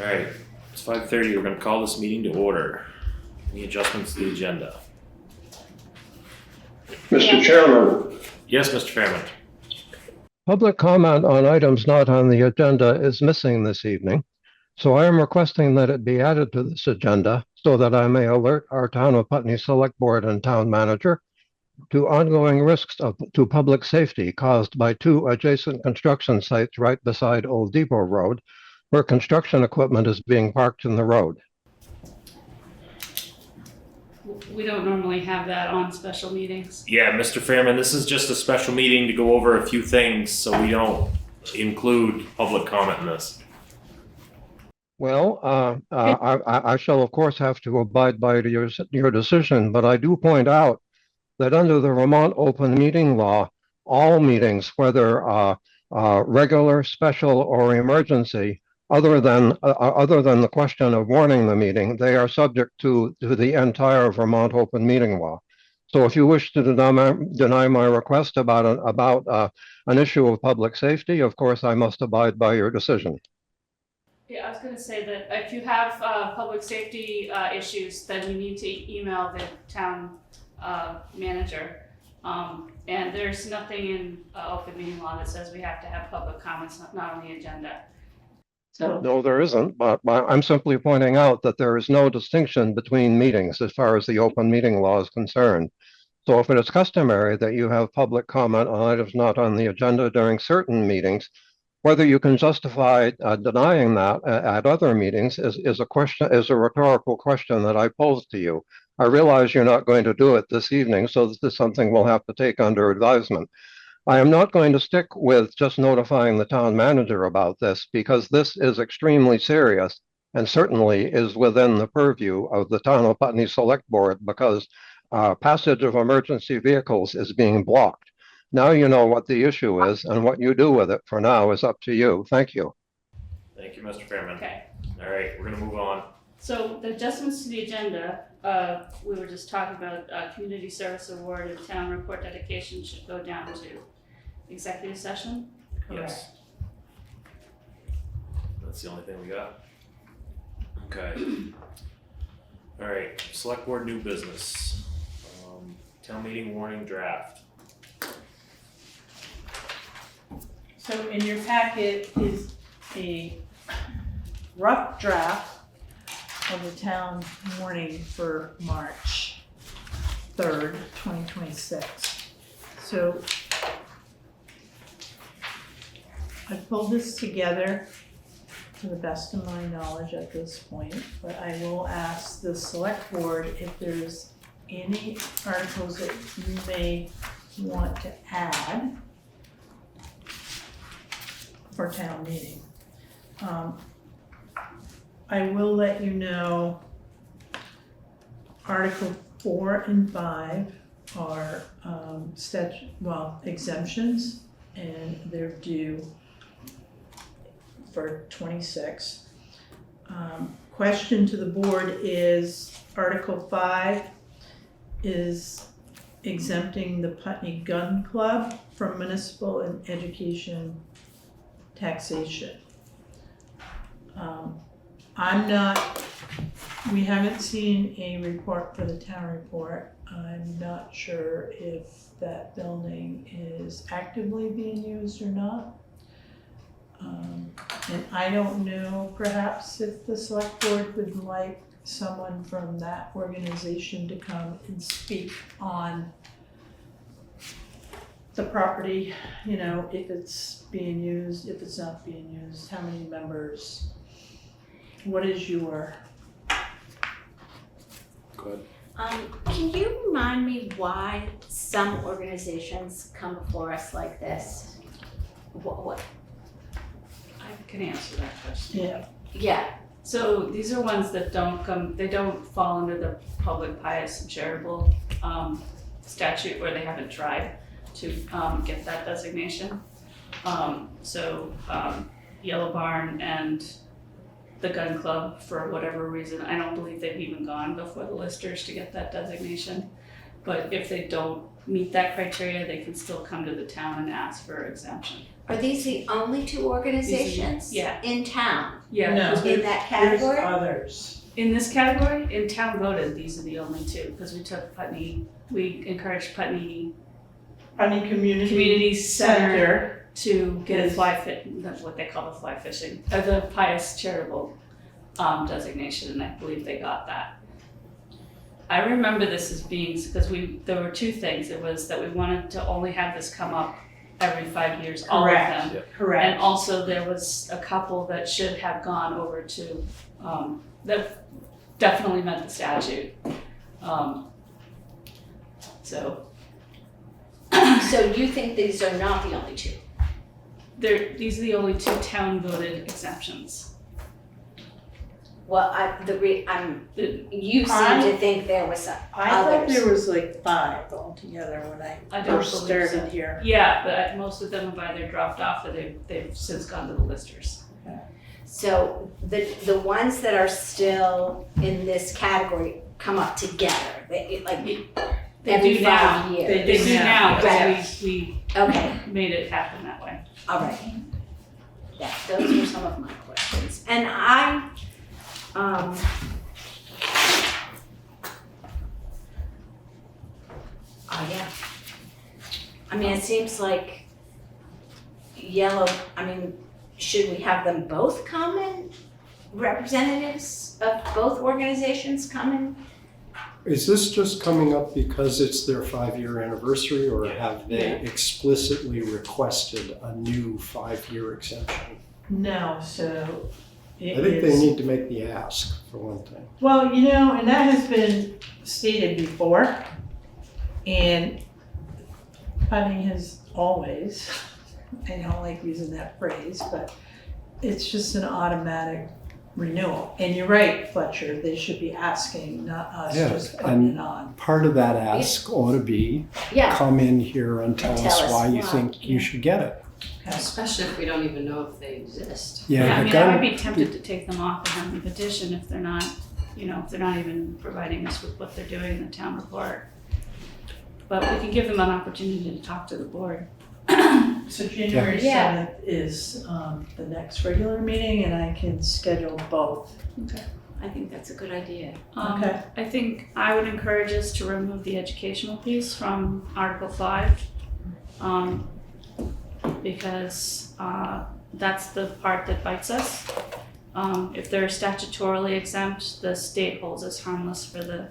All right, it's 5:30. We're going to call this meeting to order. Any adjustments to the agenda? Mr. Chairman, Yes, Mr. Fairman. Public comment on items not on the agenda is missing this evening, so I am requesting that it be added to this agenda so that I may alert our Town of Putney Select Board and Town Manager to ongoing risks to public safety caused by two adjacent construction sites right beside Old Depot Road, where construction equipment is being parked in the road. We don't normally have that on special meetings. Yeah, Mr. Fairman, this is just a special meeting to go over a few things, so we don't include public comment in this. Well, I shall of course have to abide by your decision, but I do point out that under the Vermont Open Meeting Law, all meetings, whether regular, special, or emergency, other than the question of warning the meeting, they are subject to the entire Vermont Open Meeting Law. So if you wish to deny my request about an issue of public safety, of course I must abide by your decision. Yeah, I was going to say that if you have public safety issues, then you need to email the town manager. And there's nothing in open meeting law that says we have to have public comments not on the agenda. So No, there isn't, but I'm simply pointing out that there is no distinction between meetings as far as the open meeting law is concerned. So if it is customary that you have public comment on items not on the agenda during certain meetings, whether you can justify denying that at other meetings is a rhetorical question that I pose to you. I realize you're not going to do it this evening, so this is something we'll have to take under advisement. I am not going to stick with just notifying the town manager about this because this is extremely serious and certainly is within the purview of the Town of Putney Select Board because passage of emergency vehicles is being blocked. Now you know what the issue is, and what you do with it for now is up to you. Thank you. Thank you, Mr. Fairman. okay. All right, we're going to move on. So the adjustments to the agenda, we were just talking about community service award and town report dedication should go down to executive session. Yes. That's the only thing we got. Okay. All right, select board new business. Town meeting warning draft. So in your packet is a rough draft of the town warning for March 3rd, 2026. So I pulled this together to the best of my knowledge at this point, but I will ask the select board if there's any articles that you may want to add for town meeting. I will let you know Article 4 and 5 are exemptions, and they're due for 26. Question to the board is Article 5 is exempting the Putney Gun Club from municipal and education taxation. We haven't seen a report for the town report. I'm not sure if that building is actively being used or not. And I don't know, perhaps if the select board would like someone from that organization to come and speak on the property, you know, if it's being used, if it's not being used, how many members, what is your... Go ahead. Can you remind me why some organizations come before us like this? What? I can answer that question. Yeah. Yeah. So these are ones that they don't fall under the public pious and charitable statute where they haven't tried to get that designation. Yellow Barn and the Gun Club, for whatever reason, I don't believe they've even gone before the listers to get that designation. But if they don't meet that criteria, they can still come to the town and ask for exemption. Are these the only two organizations? yeah. In town, Yeah, No. 'cause in that category? There's others. in this category, in town voted, these are the only two, because we took Putney, we encouraged Putney Putney Community Center Center. to get a Yes. fly fit, what they call the fly fishing, the pious charitable designation, and I believe they got that. I remember this as being, because there were two things. It was that we wanted to only have this come up every 5 years, all of Correct. them. Correct. And also there was a couple that should have gone over to, that definitely met the statute. So So you think these are not the only two? these are the only two town voted exemptions. Well, you seem to think there was some I thought others. there was like 5 altogether when I I don't first believe started so. here. Yeah, but most of them have either dropped off or they've since gone to the listers. So the ones that are still in this category come up together, They every do now. 5 years? They do now, Right. because we Okay, made it happen that way. all right. Yeah, those were some of my questions. And oh yeah. I mean, it seems like should we have them both come in? Representatives of both organizations come in? Is this just coming up because it's their 5-year anniversary, or have they explicitly requested a new 5-year exemption? No, so it I think is. they need to make the ask, for one thing. Well, and that has been stated before, and Putney has always, I don't like using that phrase, but it's just an automatic renewal. And you're right, Fletcher, they should be asking, not us Yeah, just putting it on. Part of that ask ought to be, Yeah, come in here and tell And us tell us why you why, think you should get it. Especially if we don't even know if they exist. Yeah, I the mean, I gun- would be tempted to take them off and have them petition if they're not, if they're not even providing us with what they're doing in the town report. But we can give them an opportunity to talk to the board. So January Yeah. 7th is the next regular meeting, and I can schedule both. I think that's a good idea. Okay. I think I would encourage us to remove the educational piece from Article 5. Because that's the part that bites us. If they're statutorily exempt, the state holds us harmless for the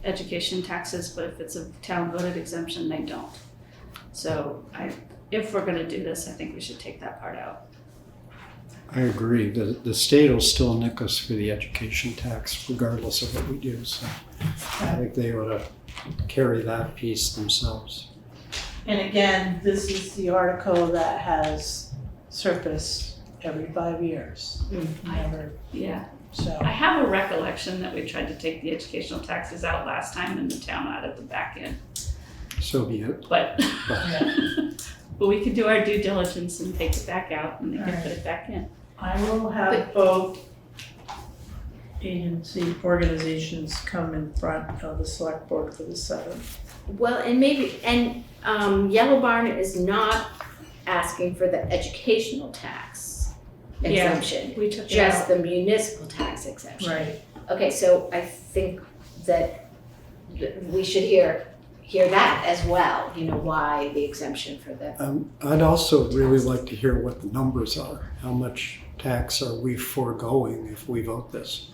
education taxes, but if it's a town voted exemption, they don't. So if we're gonna do this, I think we should take that part out. I agree. The state will still nick us for the education tax regardless of what we do, so I think they ought to carry that piece themselves. And again, this is the article that has surfaced every 5 years. We've never, Yeah, so. I have a recollection that we tried to take the educational taxes out last time and the town added them back in, So be it. but Yeah. but we could do our due diligence and take it back out and they can Alright. put it back in. I will have both organizations come in front of the select board for the 7th. Well, Yellow Barn is not asking for the educational tax Yeah, exemption, We took it just out. the municipal tax exemption. Right. Okay, so I think that we should hear that as well, why the exemption for the, I'd also really like to hear what the numbers are. How much tax are we foregoing if we vote this?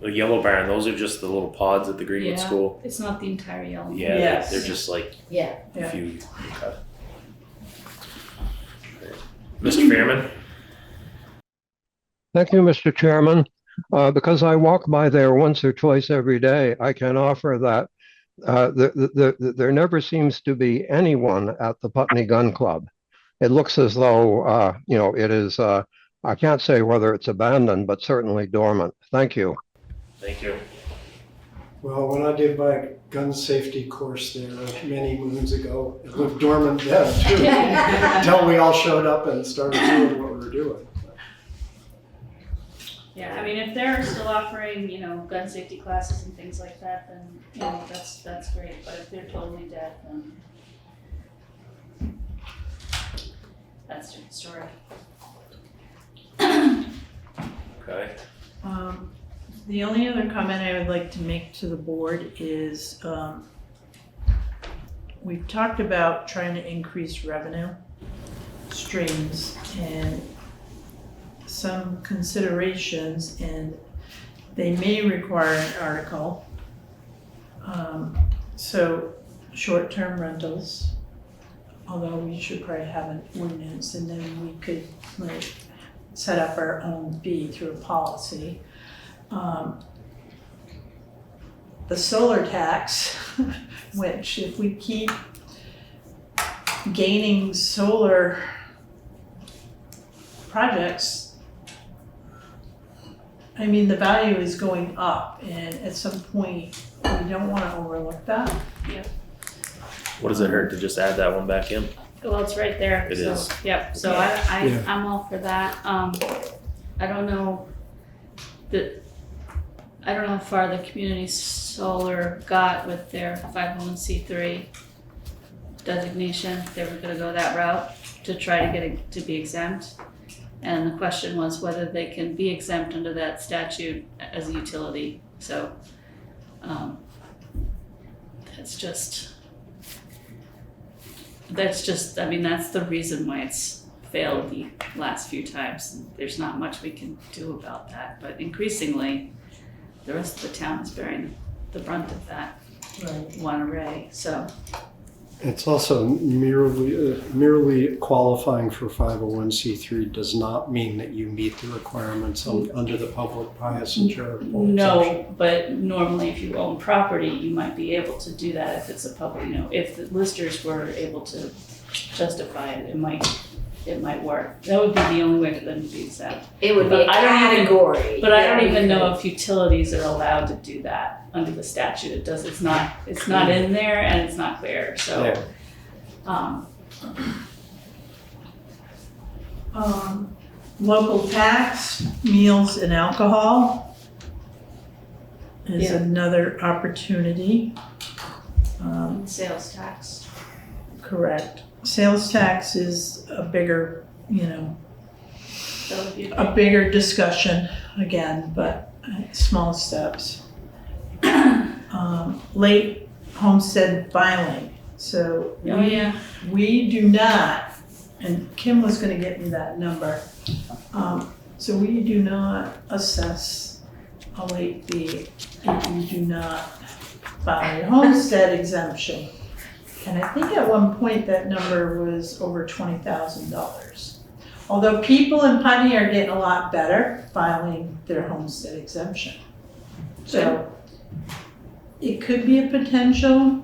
The Yellow Barn, those are just the little pods at the Greenwood Yeah. School. It's not the entire yellow. Yeah, Yes. they're just like yeah. a Yeah. few. Okay. Mr. Fairman? Thank you, Mr. Chairman. Because I walk by there once or twice every day, I can offer that there never seems to be anyone at the Putney Gun Club. It looks as though, it is, I can't say whether it's abandoned, but certainly dormant. Thank you. Thank you. Well, when I did my gun safety course there many moons ago, it looked dormant then too, until we all showed up and started doing what we were doing. Yeah, I mean, if they're still offering, gun safety classes and things like that, then, that's great, but if they're totally dead, then. That's your story. Okay, The only other comment I would like to make to the board is, we've talked about trying to increase revenue streams and some considerations, and they may require an article. So short-term rentals, although we should probably have an ordinance, and then we could like set up our own fee through a policy. The solar tax, which if we keep gaining solar projects, I mean, the value is going up, and at some point, we don't wanna overlook that. what does it hurt to just add that one back in? Well, it's right there. It so, is. Yep, so Yeah. Yeah. I'm all for that. I don't know how far the community solar got with their 501c3 designation. They were gonna go that route to try to get it to be exempt. And the question was whether they can be exempt under that statute as a utility, so, I mean, that's the reason why it's failed the last few times. There's not much we can do about that, but increasingly, the rest of the town is bearing the brunt of that Right. one array, so. It's also merely qualifying for 501c3 does not mean that you meet the requirements under the public bias and charitable exemption. No, but normally if you own property, you might be able to do that if it's a public, if the listers were able to justify it, it might work. That would be the only way for them to be exempt. It would be a But I don't even- category. But I Yeah, don't we even know could. if utilities are allowed to do that under the statute. It's not in there and it's not clear, so. Yeah. Local tax, meals and alcohol is Yeah. another opportunity. Sales tax. Correct. Sales tax is a bigger, That would be a bigger discussion again, but small steps. Late homestead filing. So Oh, yeah. we do not, and Kim was gonna get me that number. So we do not assess a late fee if you do not file your homestead exemption. And I think at one point that number was over $20,000. Although people in Putney are getting a lot better filing their homestead exemption. So it could be a potential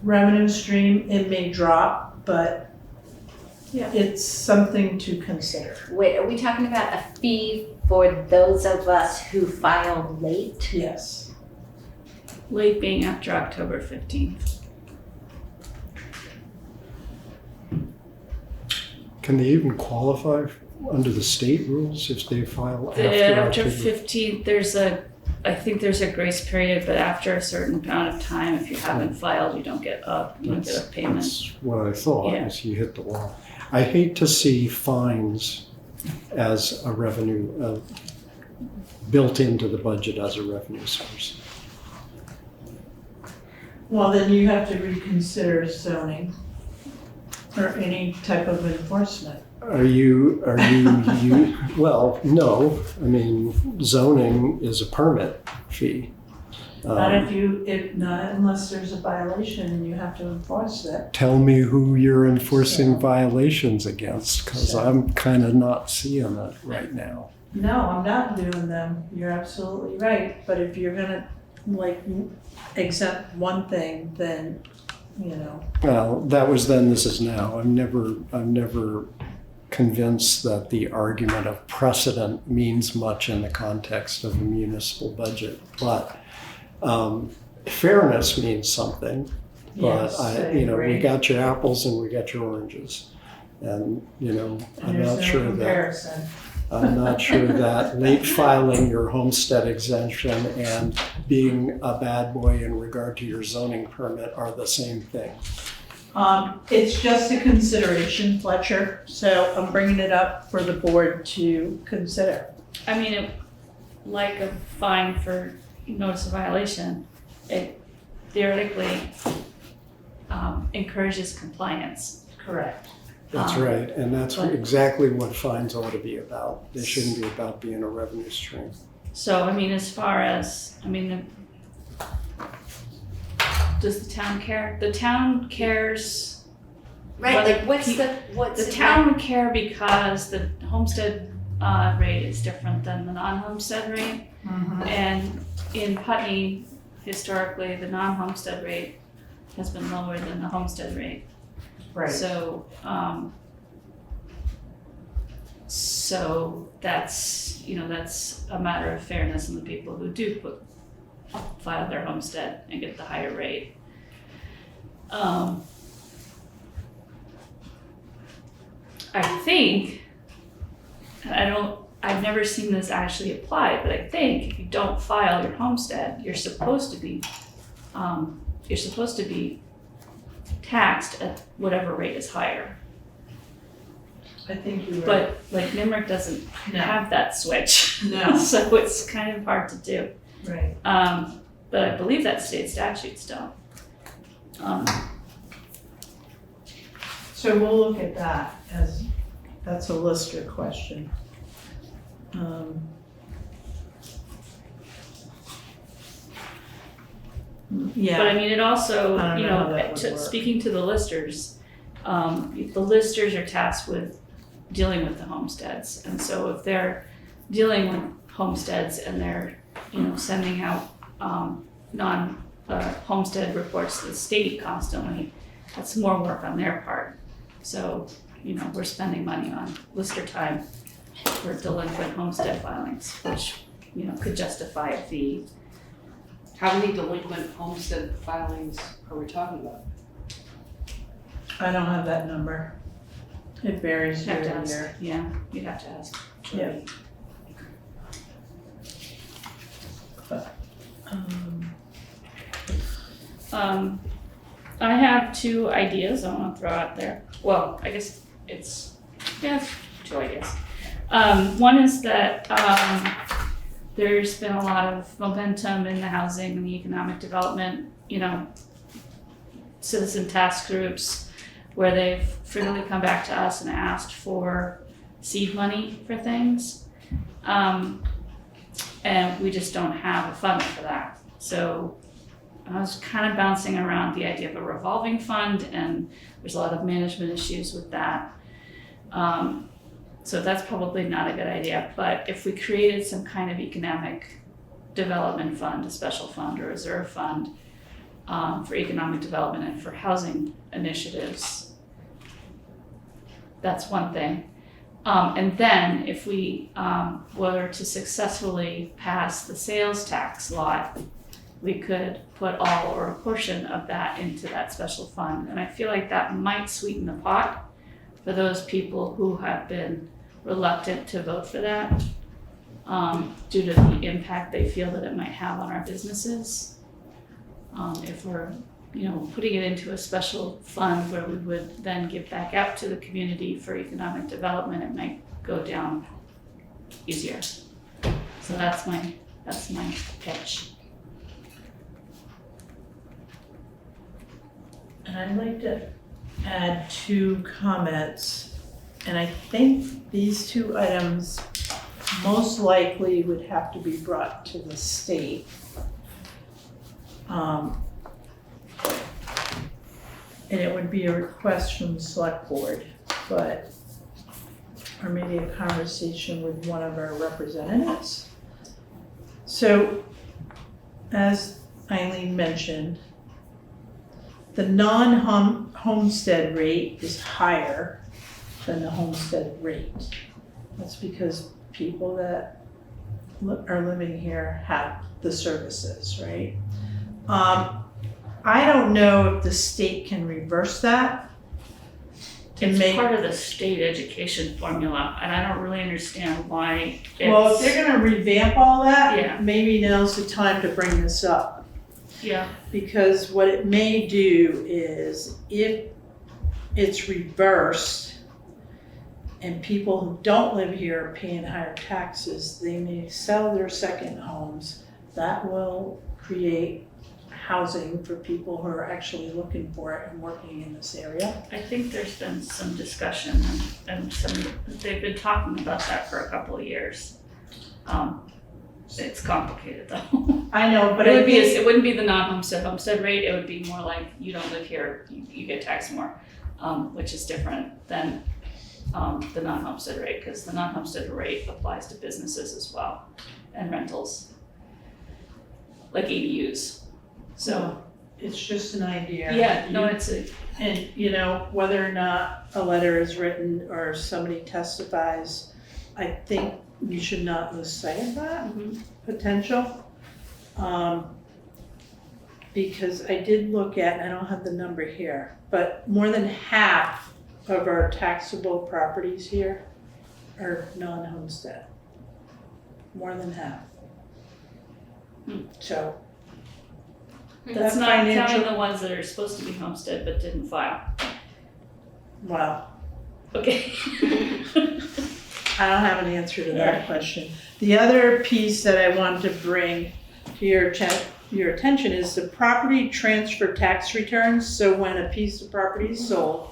revenue stream. It may drop, but Yeah. it's something to consider. Wait, are we talking about a fee for those of us who file late? Yes. Late being after October 15th. Can they even qualify under the state rules if they file after After October? 15th, I think there's a grace period, but after a certain amount of time, if you haven't filed, you don't get a payment. That's what I thought, Yeah. is you hit the wall. I hate to see fines as a revenue, built into the budget as a revenue source. Well, then you have to reconsider zoning or any type of enforcement. Well, no, I mean, zoning is a permit fee. Not not unless there's a violation and you have to enforce that. Tell me who you're enforcing violations against, because So- I'm kind of not seeing it right now. No, I'm not doing them. You're absolutely right. But if you're gonna exempt one thing, then, Well, that was then, this is now. I'm never convinced that the argument of precedent means much in the context of a municipal budget, but fairness means something. But yes, I we agree. got your apples and we got your oranges, and And I'm there's not no sure that. comparison. I'm not sure that late filing your homestead exemption and being a bad boy in regard to your zoning permit are the same thing. It's just a consideration, Fletcher, so I'm bringing it up for the board to consider. I mean, like a fine for notice of violation, it theoretically encourages compliance. Correct. That's Um, right, and that's but- exactly what fines ought to be about. They shouldn't be about being a revenue stream. So, I mean, as far as, does the town care? The town cares, Right, But like what's pe- what's the town would care because the homestead rate is different than the non-homestead rate. And in Putney, historically, the non-homestead rate has been lower than the homestead rate. Right. So, so that's, that's a matter of fairness in the people who do file their homestead and get the higher rate. I think, and I've never seen this actually applied, but I think if you don't file your homestead, you're supposed to be taxed at whatever rate is higher. I think you're right. But like NIMRIC doesn't No. have that switch. No. So it's kind of hard to do. Right. But I believe that state statutes don't. So we'll look at that as, that's a Lister question. Yeah. But I mean, it also, I don't know how that would work. speaking to the listers, the listers are tasked with dealing with the homesteads. And so if they're dealing with homesteads and they're, sending out homestead reports to the state constantly, that's more work on their part. So, we're spending money on lister time for delinquent homestead filings, which, could justify a fee. How many delinquent homestead filings are we talking about? I don't have that number. It varies You'd year have to to ask, year. yeah, you'd have to ask. Yeah. I have two ideas I want to throw out there. Well, I guess it's two ideas. One is that there's been a lot of momentum in the housing and the economic development, citizen task groups where they've frequently come back to us and asked for seed money for things. And we just don't have a fund for that. So I was kind of bouncing around the idea of a revolving fund, and there's a lot of management issues with that. So that's probably not a good idea. But if we created some kind of economic development fund, a special fund or reserve fund for economic development and for housing initiatives, that's one thing. And then if we were to successfully pass the sales tax law, we could put all or a portion of that into that special fund. And I feel like that might sweeten the pot for those people who have been reluctant to vote for that due to the impact they feel that it might have on our businesses. If we're putting it into a special fund where we would then give back out to the community for economic development, it might go down easier. So that's my pitch. And I'd like to add two comments. And I think these two items most likely would have to be brought to the state. And it would be a request from the select board, or maybe a conversation with one of our representatives. So, as Eileen mentioned, the non-homestead rate is higher than the homestead rate. That's because people that are living here have the services, right? I don't know if the state can reverse that. It's part of the state education formula, and I don't really understand why Well, if they're gonna revamp all that, Yeah. maybe now's the time to bring this up. Yeah, Because what it may do is if it's reversed and people who don't live here are paying higher taxes, they may sell their second homes. That will create housing for people who are actually looking for it and working in this area. I think there's been some discussion and they've been talking about that for a couple of years. It's complicated though. I know, but It wouldn't be the homestead rate, it would be more like you don't live here, you get taxed more, which is different than the non-homestead rate, because the non-homestead rate applies to businesses as well and rentals, like ADUs. So, it's just an idea. yeah, no, it's And, you know, whether or not a letter is written or somebody testifies, I think we should not lose sight of that potential. Because I did look at, I don't have the number here, but more than half of our taxable properties here are non-homestead. More than half. So. that's that not financial- counting the ones that are supposed to be homestead but didn't file. Wow. Okay. I don't have an answer to that question. The other piece that I wanted to bring to your attention is the property transfer tax returns. So when a piece of property is sold,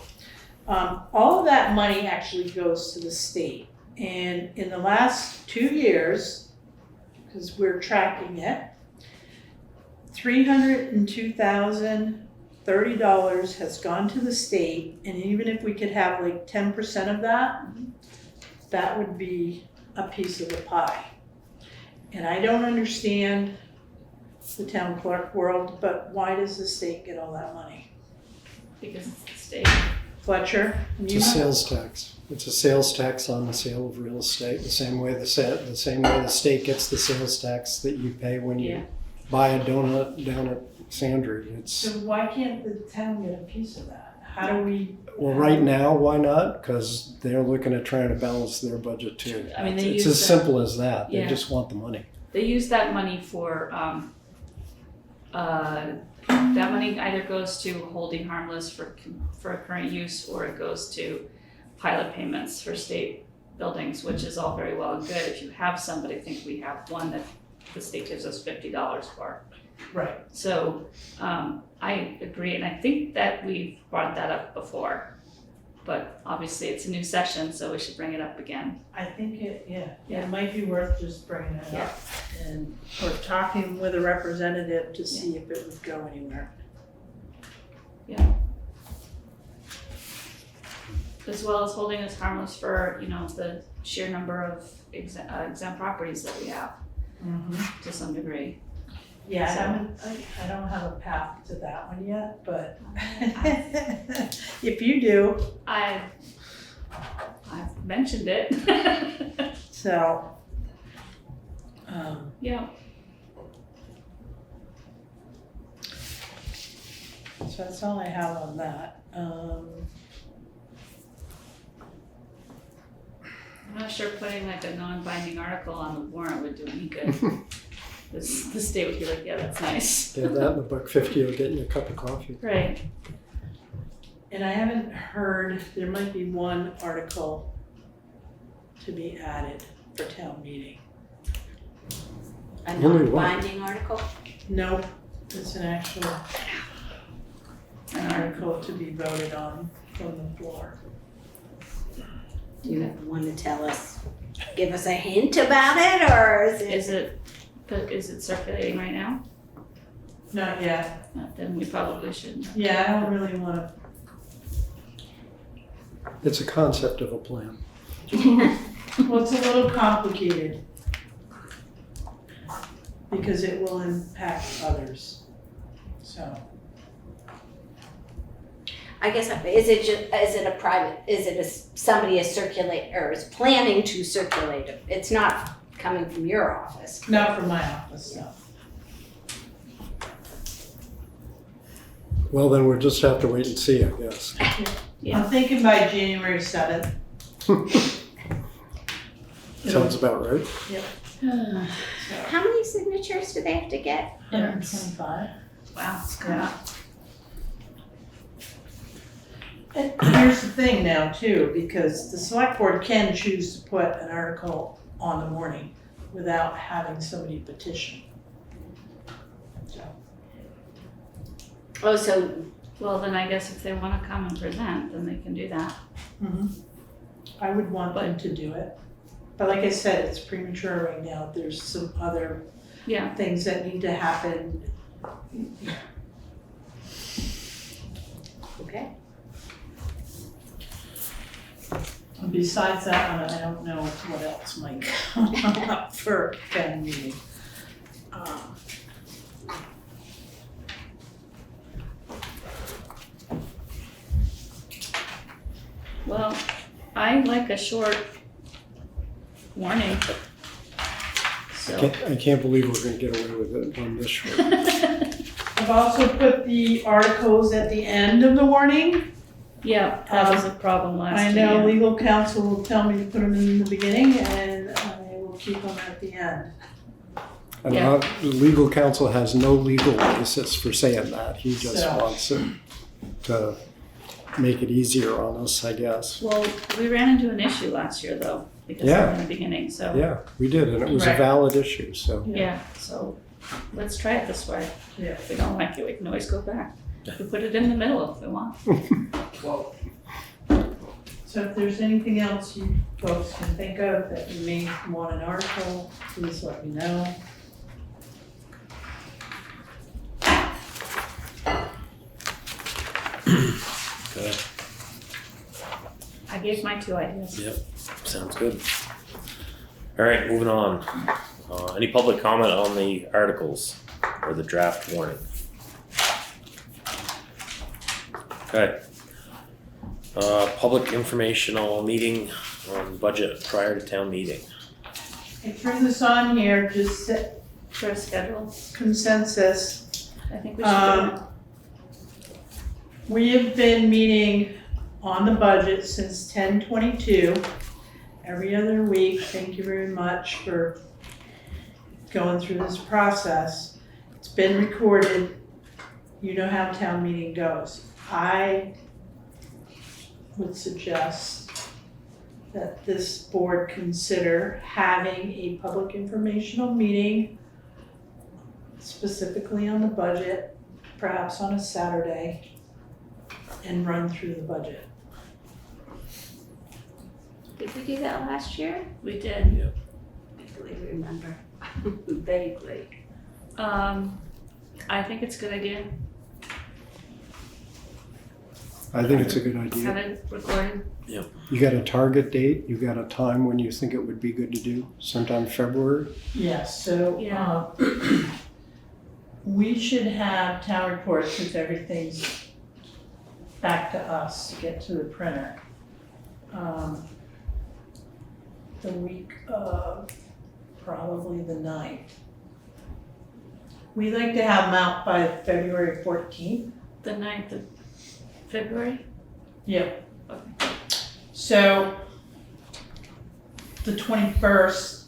all of that money actually goes to the state. And in the last 2 years, because we're tracking it, $302,030 has gone to the state. And even if we could have like 10% of that, that would be a piece of the pie. And I don't understand the town clerk world, but why does the state get all that money? Because it's the state. Fletcher? It's a sales tax. It's a sales tax on the sale of real estate, the same way the state gets the sales tax that you pay when you Yeah. buy a donut down at Sandry. So why can't the town get a piece of that? How do we? Well, right now, why not? Because they're looking at trying to balance their budget too. I mean, they It's use as that- simple as that. They Yeah. just want the money. They use that money for, that money either goes to holding harmless for current use, or it goes to pilot payments for state buildings, which is all very well and good. If you have somebody, I think we have one that the state gives us $50 for. Right. So, I agree, and I think that we've brought that up before. But obviously it's a new session, so we should bring it up again. I think it Yeah. might be worth just bringing it Yeah. up and, or talking with a representative to see if it would go anywhere. As well as holding us harmless for, the sheer number of exempt properties that we have to some degree. Yeah, So- I don't have a path to that one yet, but if you do, I've mentioned it. so. Yeah. So that's all I have on that. I'm not sure putting like a non-binding article on the warrant would do any good. The state would be like, yeah, that's nice. Yeah, that and $1.50 will get you a cup of coffee. Right. And I haven't heard, there might be one article to be added for town meeting. A Only one. non-binding article? Nope, it's an actual An article to be voted on from the floor. Do you want to tell us, give us a hint about it, or is it? Is it circulating right now? Not yet. Then we probably shouldn't. Yeah, I don't really wanna, It's a concept of a plan. well, it's a little complicated. Because it will impact others, so. I guess, somebody is circulate, or is planning to circulate it? It's not coming from your office. Not from my office, no. Well, then we'll just have to wait and see, I guess. Yeah. I'm thinking by January 7th. Sounds about right. How many signatures do they have to get? 125. Wow, it's coming up. And here's the thing now too, because the select board can choose to put an article on the warning without having somebody petition. Oh, so, Well, then I guess if they wanna come and present, then they can do that. I would want them to do it. But like I said, it's premature right now. There's some other Yeah, things that need to happen. okay. And besides that one, I don't know what else might come up for town meeting. well, I like a short warning. So. I can't believe we're gonna get away with it on this short. I've also put the articles at the end of the warning. Yeah, that was a problem last I year. know legal counsel will tell me to put them in the beginning and I will keep them at the end. And Yeah. the legal counsel has no legal basis for saying that. He just So- wants it to make it easier on us, I guess. Well, we ran into an issue last year though, because Yeah. in the beginning, so. Yeah, we did, and it was a Right. valid issue, so. Yeah, so let's try it this way. Yeah. If we don't like it, we can always go back. We put it in the middle if we want. So if there's anything else you folks can think of that you may want an article, please let me know. Okay, I gave my 2 ideas. yep, sounds good. All right, moving on. Any public comment on the articles or the draft warning? Okay. Public informational meeting on budget prior to town meeting. I threw this on here, just set For a schedule, consensus. I think we should do it. We have been meeting on the budget since 10/22, every other week. Thank you very much for going through this process. It's been recorded. You know how town meeting goes. I would suggest that this board consider having a public informational meeting specifically on the budget, perhaps on a Saturday, and run through the budget. Did we do that last year? We did. Vaguely remember. Vaguely. I think it's a good idea. I think it's a good Have idea. it recorded. You got a target date? You got a time when you think it would be good to do? Sometime February? Yes, so, Yeah. we should have town reports since everything's back to us to get to the printer. The week of probably the 9th. We like to have them out by February 14th. The 9th of February? Yep. Okay. So, the 21st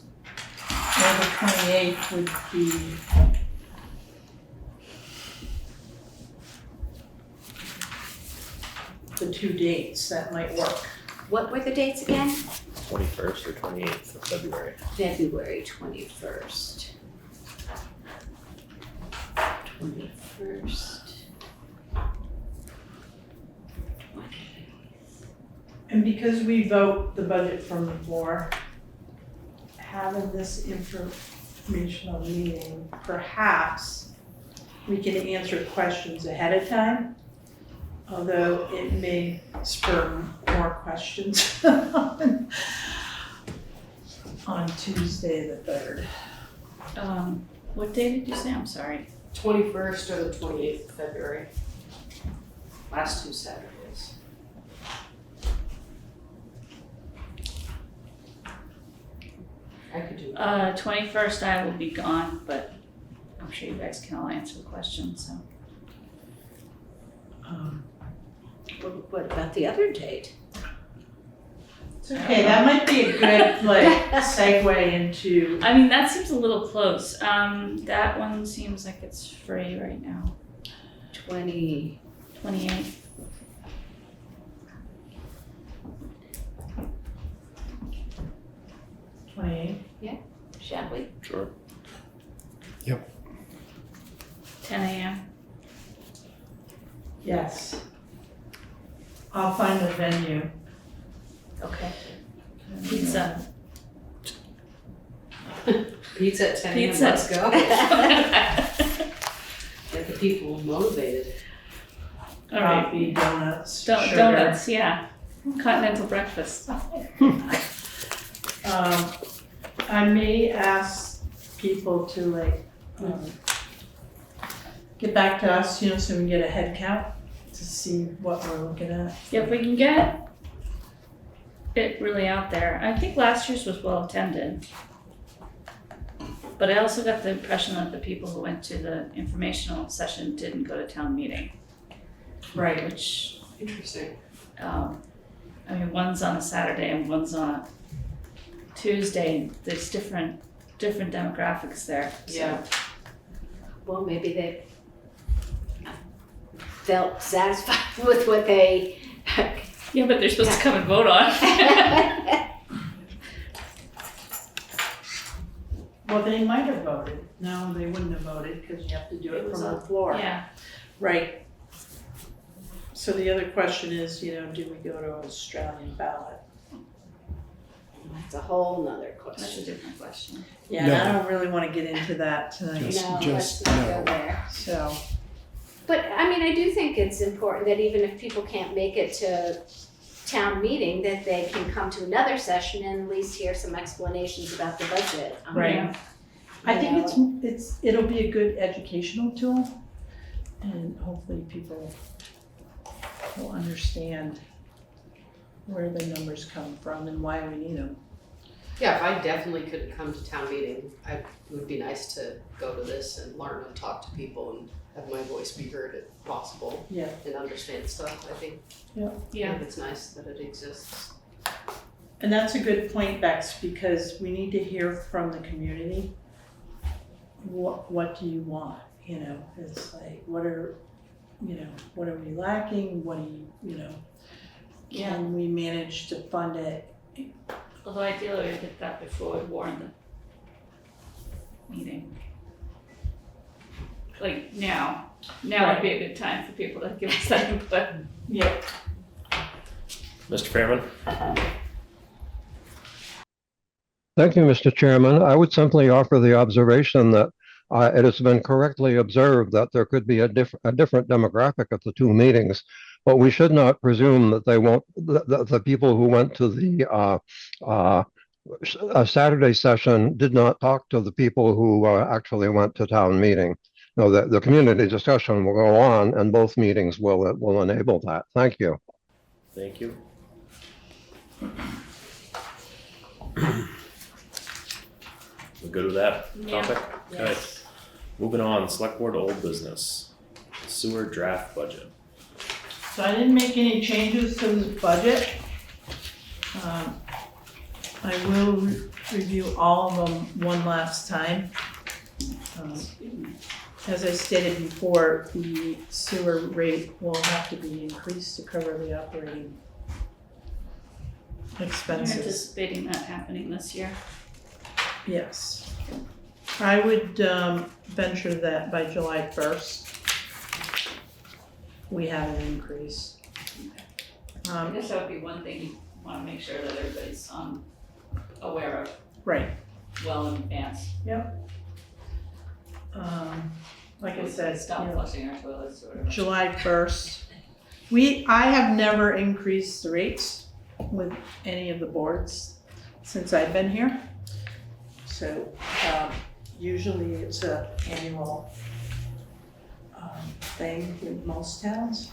or the 28th would be the 2 dates that might work. What were the dates again? 21st or 28th of February. February 21st. 21st. And because we vote the budget from the floor, having this informational meeting, perhaps we can answer questions ahead of time, although it may spur more questions on Tuesday the 3rd. What day did you say? I'm sorry. 21st or the 28th of February. Last 2 Saturdays. I could do 21st I will be gone, but I'm sure you guys can all answer the questions, so. What about the other date? Okay, that might be a good segue into, I mean, that seems a little close. That one seems like it's free right now. 20, 28th. Yes. I'll find the venue. Okay. Pizza. Pizza at 10 a.m. Pizza. Let's go. Get the people motivated. All right. Coffee, donuts, Don- sugar. Donuts, yeah. Continental breakfast. I may ask people to like, get back to us, so we can get a head count to see what we're looking at. Yeah, if we can get it really out there. I think last year's was well attended. But I also got the impression that the people who went to the informational session didn't go to town meeting, Right. which, Interesting. I mean, one's on a Saturday and one's on a Tuesday. There's different demographics there, so. Yeah. Well, maybe they felt satisfied with what they. Yeah, but they're supposed to come and vote on. Well, they might have voted. No, they wouldn't have voted because you have to do It it was from the on- floor. Yeah, Right. So the other question is, do we go to Australian ballot? That's a whole nother that's a question. different question. Yeah, and I don't really want to get into that tonight, Just- No, let's just not no. go there. so. But I mean, I do think it's important that even if people can't make it to town meeting, that they can come to another session and at least hear some explanations about the budget. Right. Yeah. I think it'll be a good educational tool, and hopefully people will understand where the numbers come from and why we need them. Yeah, if I definitely couldn't come to town meeting, it would be nice to go to this and learn and talk to people and have my voice be heard if possible Yeah. and understand stuff. I think Yeah, it's nice that it exists. And that's a good point, Bex, because we need to hear from the community. What do you want? It's like, what are we lacking? What do can we manage to fund it? although ideally we'd get that before we warn the meeting. Like now would be a good time for people to give us that input. Yeah. Mr. Fairman? Thank you, Mr. Chairman. I would simply offer the observation that it has been correctly observed that there could be a different demographic at the two meetings, but we should not presume that they won't. The people who went to the Saturday session did not talk to the people who actually went to town meeting. No, the community discussion will go on, and both meetings will enable that. Thank you. Thank you. We good with that Yeah. topic? Okay. Moving on, select board old business, sewer draft budget. So I didn't make any changes to this budget. I will review all of them one last time. As I stated before, the sewer rate will have to be increased to cover the operating I'm expenses. anticipating that happening this year. Yes. I would venture that by July 1st, we have an increase. I guess that would be one thing you wanna make sure that everybody's aware of Right. well in advance. Like I said, Stop flushing our toilets or whatever. July 1st. I have never increased the rates with any of the boards since I've been here. So usually it's an annual thing with most towns.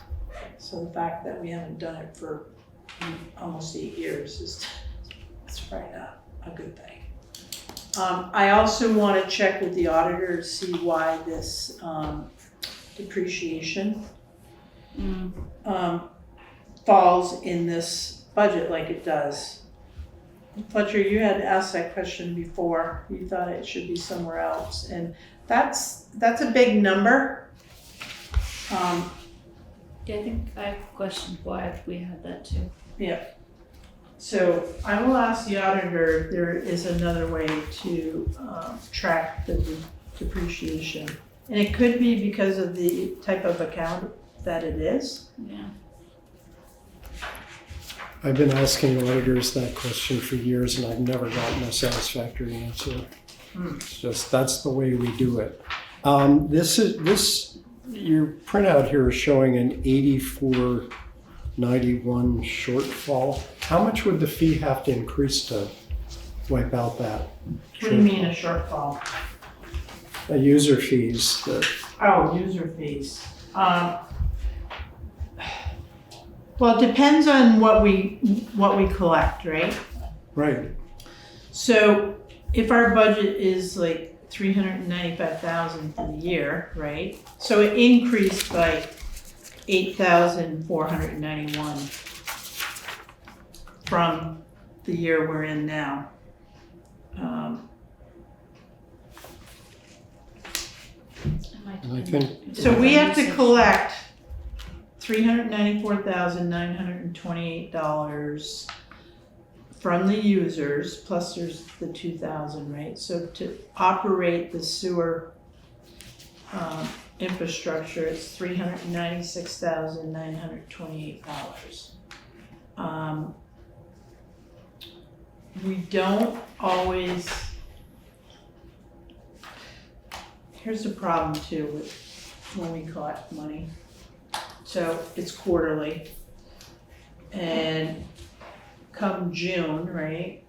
So the fact that we haven't done it for almost 8 years is probably not a good thing. I also want to check with the auditor to see why this depreciation falls in this budget like it does. Fletcher, you had asked that question before. You thought it should be somewhere else, and that's a big number. Yeah, I think I questioned why we had that too. So I will ask the auditor if there is another way to track the depreciation. And it could be because of the type of account that it is. Yeah. I've been asking auditors that question for years and I've never gotten a satisfactory answer. It's just, that's the way we do it. Your printout here is showing an 84.91 shortfall. How much would the fee have to increase to wipe out that? What do you mean a shortfall? User fees that, Oh, user fees. Well, it depends on what we collect, right? right, So if our budget is like 395,000 for the year, right? So it increased by 8,491 from the year we're in now. and I think, So we have to collect $394,928 from the users, plus there's the 2,000, right? So to operate the sewer infrastructure, it's $396,928. We don't always. Here's the problem too with when we collect money. So it's quarterly. And come June, right?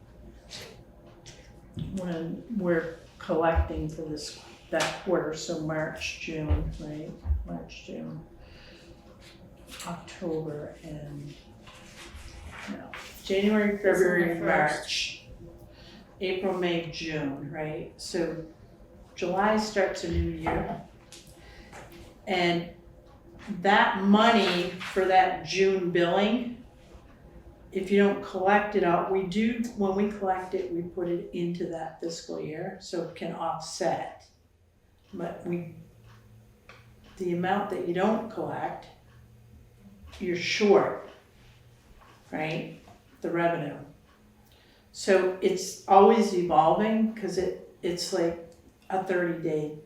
When we're collecting for that quarter, so March, June, right? March, June, October, and January, February, March, April, May, June, right? So July starts a new year. And that money for that June billing, if you don't collect it out, when we collect it, we put it into that fiscal year, so it can offset. But the amount that you don't collect, you're short, right? The revenue. So it's always evolving, because it's like a 30-day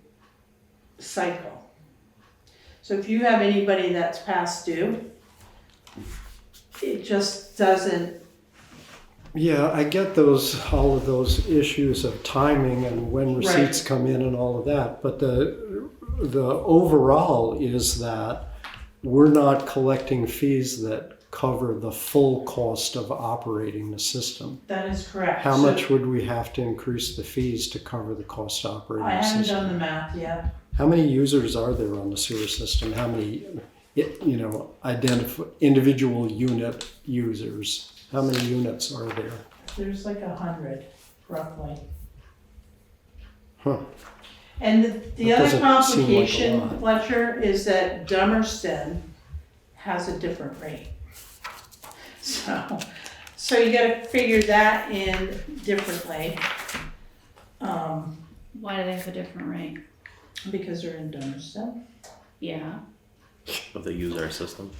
cycle. So if you have anybody that's past due, it just doesn't. yeah, I get all of those issues of timing and when receipts come in and all of that, but the overall is that we're not collecting fees that cover the full cost of operating the system. That is correct. How much would we have to increase the fees to cover the cost of operating I the haven't system? done the math yet. How many users are there on the sewer system? How many, individual unit users? How many units are there? There's like 100, roughly. Huh. And the That other doesn't seem like a complication, lot. Fletcher, is that Dummerston has a different rate. So you gotta figure that in differently, Why do they have a different rate? because they're in Dummerston. Yeah. But they use our system.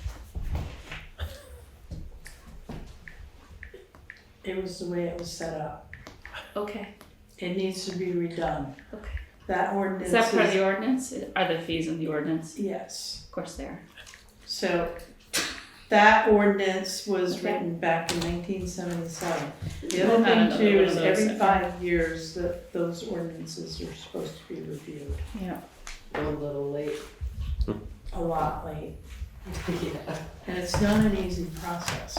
It was the way it was set up. Okay. It needs to be redone. Okay. That ordinance Is that part of the ordinance? Are the fees in the ordinance? Yes. Of course they are. So that ordinance was Okay. written back in 1977. The I other had thing another too one is of those. every 5 years that those ordinances are supposed to be reviewed. Yeah. A little late. A lot late. Yeah. And it's not an easy process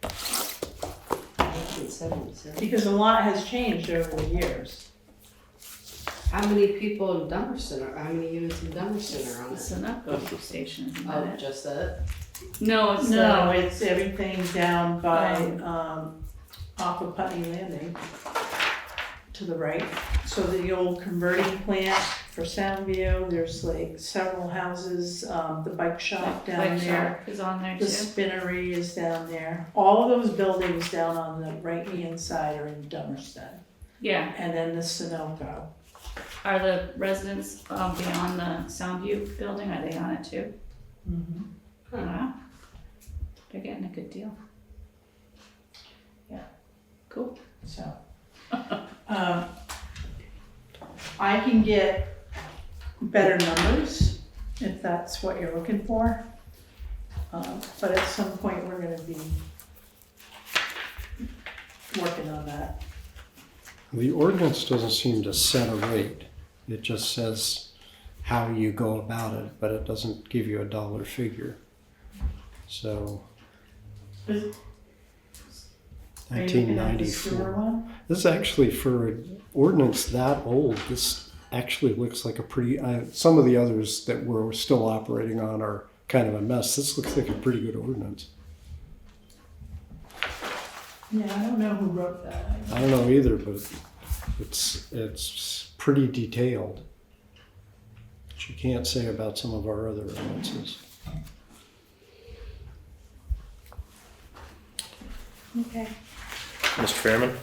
1977. because a lot has changed over the years. How many people in Dummerston how many units in Dummerston are on It's it? an upgrade station, isn't Oh, it? just that? No, it's No, it's everything down by, off of Putney Landing to the right. So the old converting plant for Soundview, there's like several houses, the bike shop down Bike there. shop is on there The too. spinnery is down there. All of those buildings down on the right-hand side are in Dummerston. Yeah. And then the Sunoco. Are the residents beyond the Soundview building, are they on it too? Mm-hmm. Wow. They're getting a good deal. Yeah. Cool. So, I can get better numbers if that's what you're looking for. But at some point, we're gonna be working on that. The ordinance doesn't seem to set a rate. It just says how you go about it, but it doesn't give you a dollar figure. So, Are you looking at the sewer 1994. one? This is actually for an ordinance that old. This actually looks like a pretty, some of the others that we're still operating on are kind of a mess. This looks like a pretty good ordinance. Yeah, I don't know who wrote that. I don't know either, but it's pretty detailed, which you can't say about some of our other ordinances. Okay. Mr. Fairman?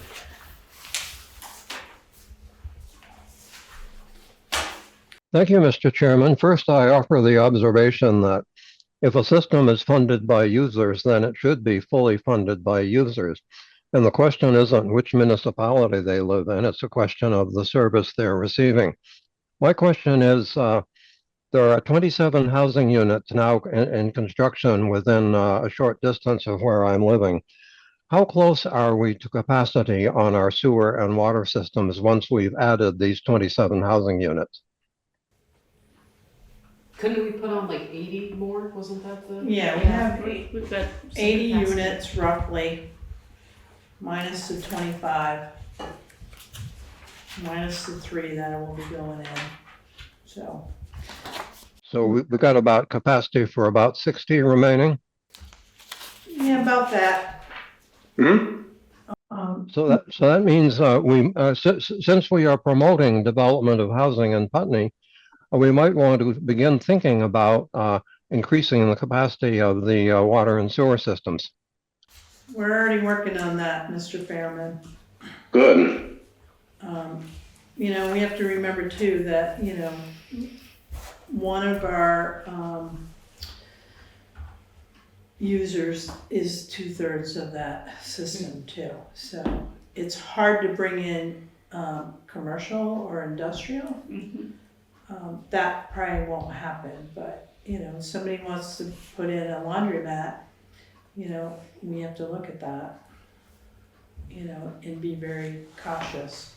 Thank you, Mr. Chairman. First, I offer the observation that if a system is funded by users, then it should be fully funded by users. And the question isn't which municipality they live in, it's a question of the service they're receiving. My question is, there are 27 housing units now in construction within a short distance of where I'm living. How close are we to capacity on our sewer and water systems once we've added these 27 housing units? Couldn't we put on like 80 more? Wasn't that the? Yeah, we have We've got some 80 capacity. units roughly, minus the 25, minus the 3 that will be going in, so. So we've got about capacity for about 60 remaining. Yeah, about that. So that means since we are promoting development of housing in Putney, we might want to begin thinking about increasing the capacity of the water and sewer systems. We're already working on that, Mr. Fairman. Good. You know, we have to remember too that, you know, one of our users is 2/3 of that system too. So it's hard to bring in commercial or industrial. Mhm. That probably won't happen, but you know, if somebody wants to put in a laundromat, you know, we have to look at that, you know, and be very cautious.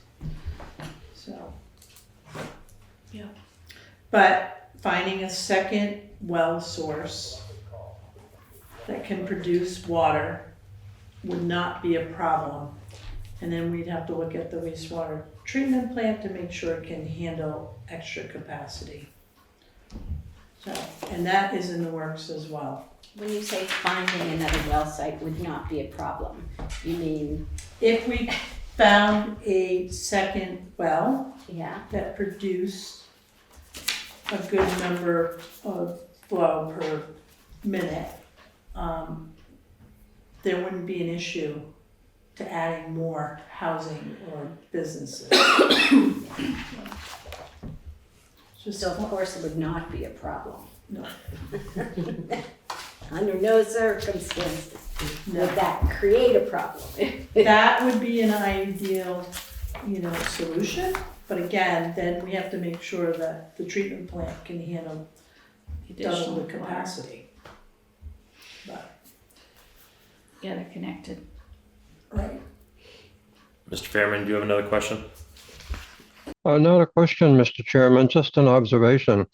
So. Yeah. But finding a second well source that can produce water would not be a problem. And then we'd have to look at the wastewater treatment plant to make sure it can handle extra capacity. So, and that is in the works as well. When you say finding another well site would not be a problem, you mean, If we found a second well yeah, that produced a good number of flow per minute, there wouldn't be an issue to adding more housing or businesses. Just, so of course it would not be a problem. no, Under no circumstances no. would that create a problem. That would be an ideal, you know, solution, but again, then we have to make sure that the treatment plant can handle double Additional the water. capacity. But, Yeah, they're connected. right, Mr. Fairman, do you have another question? Not a question, Mr. Chairman, just an observation.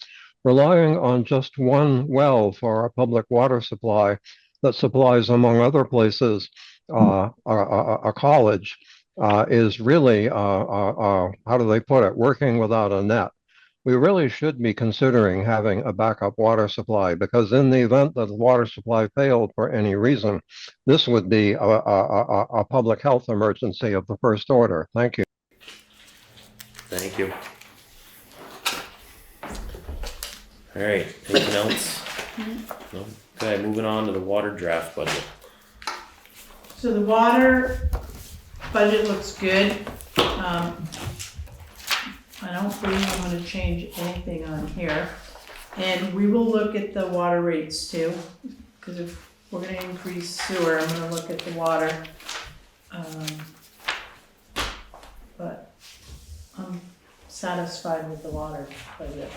Relying on just one well for our public water supply that supplies, among other places, a college is really, how do they put it, working without a net. We really should be considering having a backup water supply, because in the event that the water supply failed for any reason, this would be a public health emergency of the first order. Thank you. Thank you. All right, anything else? No? Okay, moving on to the water draft budget. so the water budget looks good. I don't believe I'm gonna change anything on here. And we will look at the water rates too, because if we're gonna increase sewer, I'm gonna look at the water. But I'm satisfied with the water budget.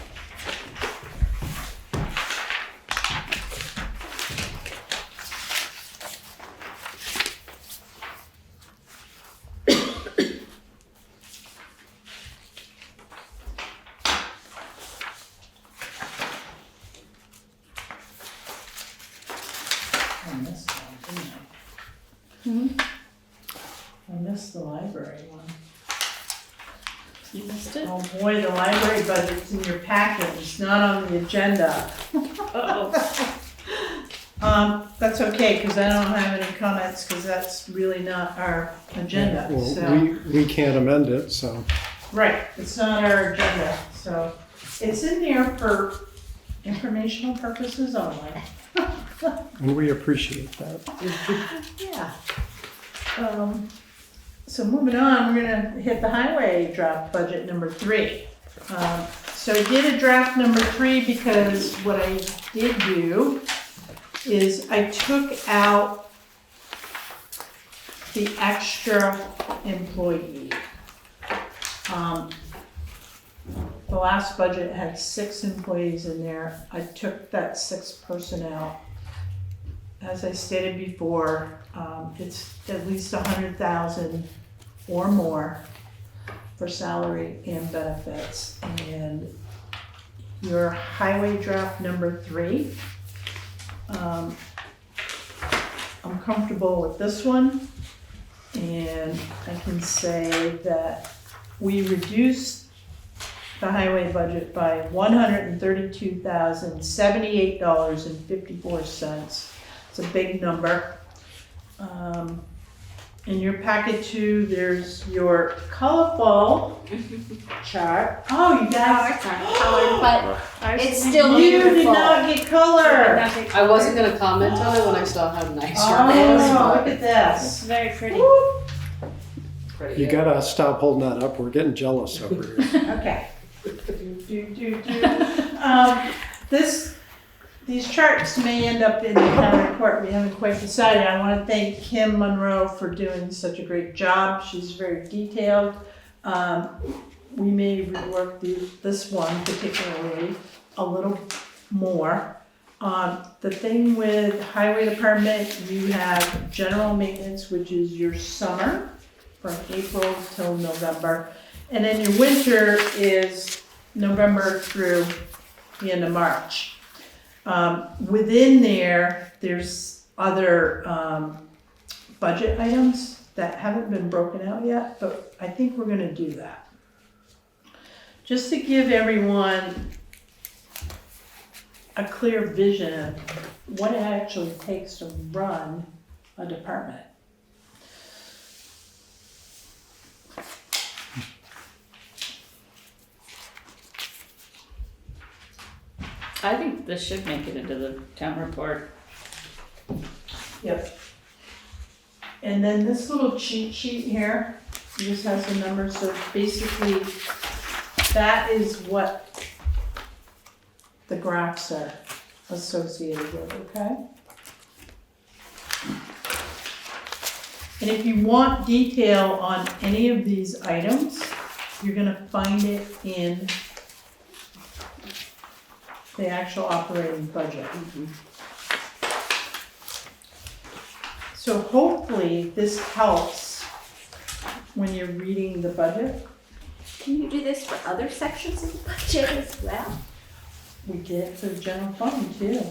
I missed one, didn't I? I missed the library one. You missed it? Oh boy, the library budget's in your packet, it's not on the agenda. Uh-oh. That's okay, cause I don't have any comments, cause that's really not our agenda, Well, so. we can't amend it, so. Right, it's not our agenda, so it's in there for informational purposes only. And we appreciate that. Yeah. So moving on, we're gonna hit the highway draft budget number 3. So I did a draft number 3 because what I did do is I took out the extra employee. The last budget had 6 employees in there. I took that 6th person out. As I stated before, it's at least 100,000 or more for salary and benefits. And your highway draft number 3, I'm comfortable with this one. And I can say that we reduced the highway budget by $132,078.54. It's a big number. In your packet too, there's your colorful chart. Oh, you guys. Ours aren't colored, but it's still You did beautiful. not get color. I wasn't gonna comment on it when I saw how nice Oh, your look at this. It's very pretty. Woo. Pretty You good. gotta stop holding that up, we're getting jealous over here. Okay. These charts may end up in the town report, we haven't quite decided. I wanna thank Kim Monroe for doing such a great job, she's very detailed. We may rework this one particularly a little more. The thing with highway department, you have general maintenance, which is your summer, from April till November. And then your winter is November through the end of March. Within there's other budget items that haven't been broken out yet, but I think we're gonna do that. Just to give everyone a clear vision of what it actually takes to run a department. I think this should make it into the town report. Yep. And then this little cheat sheet here, just has the numbers, so basically, that is what the graphs are associated with, okay? And if you want detail on any of these items, you're gonna find it in the actual operating budget. So hopefully this helps when you're reading the budget. Can you do this for other sections of the budget as well? We did it for the general fund too,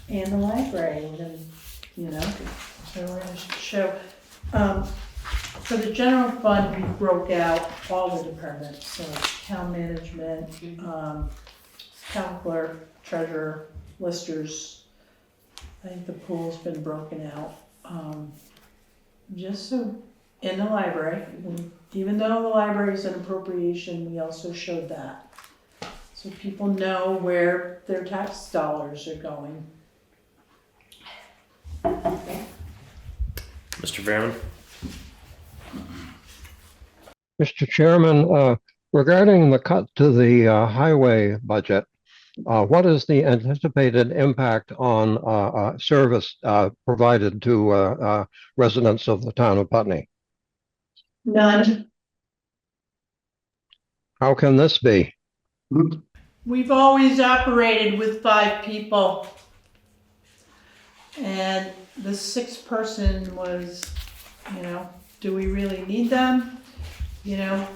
and the library, and you know, so we're gonna show. For the general fund, we broke out all the departments, so town management, town clerk, treasurer, listers. I think the pool's been broken out. Just so, in the library, even though the library is an appropriation, we also showed that. So people know where their tax dollars are going. Mr. Behrman? Mr. Chairman, regarding the cut to the highway budget, what is the anticipated impact on service provided to residents of the town of Putney? None. How can this be? We've always operated with 5 people. And the 6th person was, do we really need them?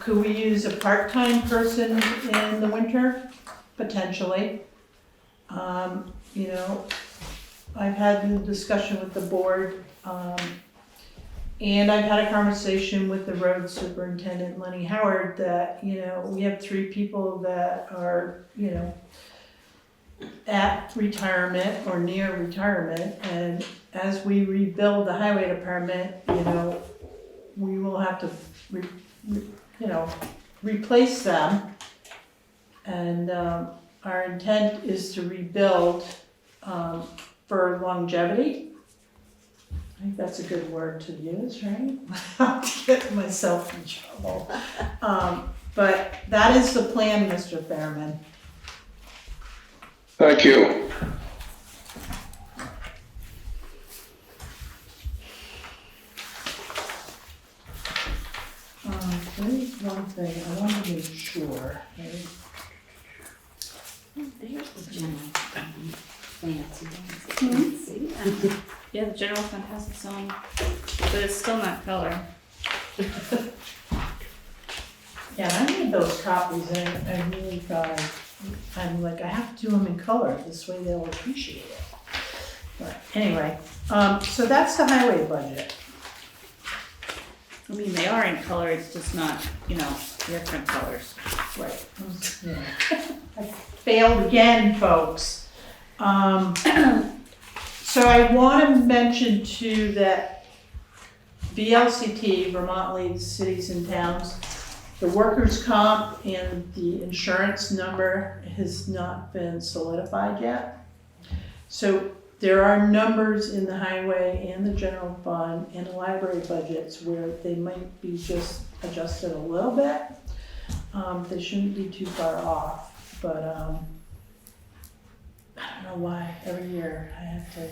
Could we use a part-time person in the winter? Potentially. I've had the discussion with the board, and I've had a conversation with the road superintendent, Lenny Howard, that, you know, we have 3 people that are, you know, at retirement or near retirement, and as we rebuild the highway department, you know, we will have to, replace them. And our intent is to rebuild for longevity. I think that's a good word to use, right? I'll get myself in trouble. But that is the plan, Mr. Fairman. Thank you. There is one thing I want to make sure, right? There's the general fund. Fancy ones. See that? Yeah, the general fund has its own, but it's still not color. Yeah, I made those copies and I really thought, I'm like, I have to do them in color, this way they'll appreciate it. But anyway, so that's the highway budget. I mean, they are in color, it's just not, different colors. Right. Yeah. I failed again, folks. So I want to mention too that VLCT, Vermont League Cities and Towns, the workers' comp and the insurance number has not been solidified yet. So there are numbers in the highway and the general fund and the library budgets where they might be just adjusted a little bit. They shouldn't be too far off, but I don't know why every year I have to,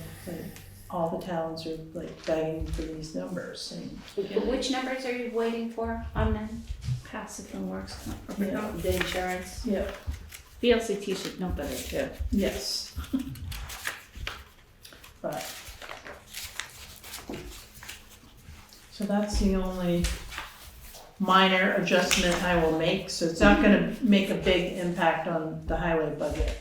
all the towns are like begging for these numbers. And Which numbers are you waiting for on them? Passive and works, Yeah. The insurance? yeah, VLCT should know better too. yes. But, so that's the only minor adjustment I will make, so it's not gonna make a big impact on the highway budget.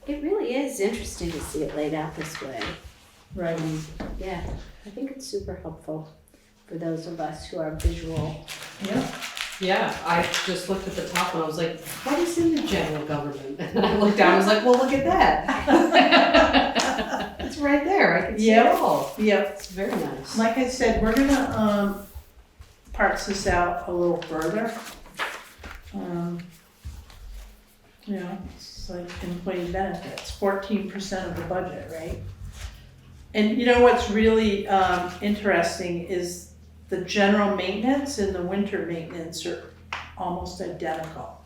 It really is interesting to see it laid out this way. Right. Yeah, I think it's super helpful for those of us who are visual. Yeah. Yeah, I just looked at the top and I was like, what is in the general government? And I looked down, I was like, well, look at that. It's right there, I can see it Yep. all. Yep. It's very nice. Like I said, we're gonna, parse this out a little further. It's like employee benefits, 14% of the budget, right? And you know what's really, interesting is the general maintenance and the winter maintenance are almost identical.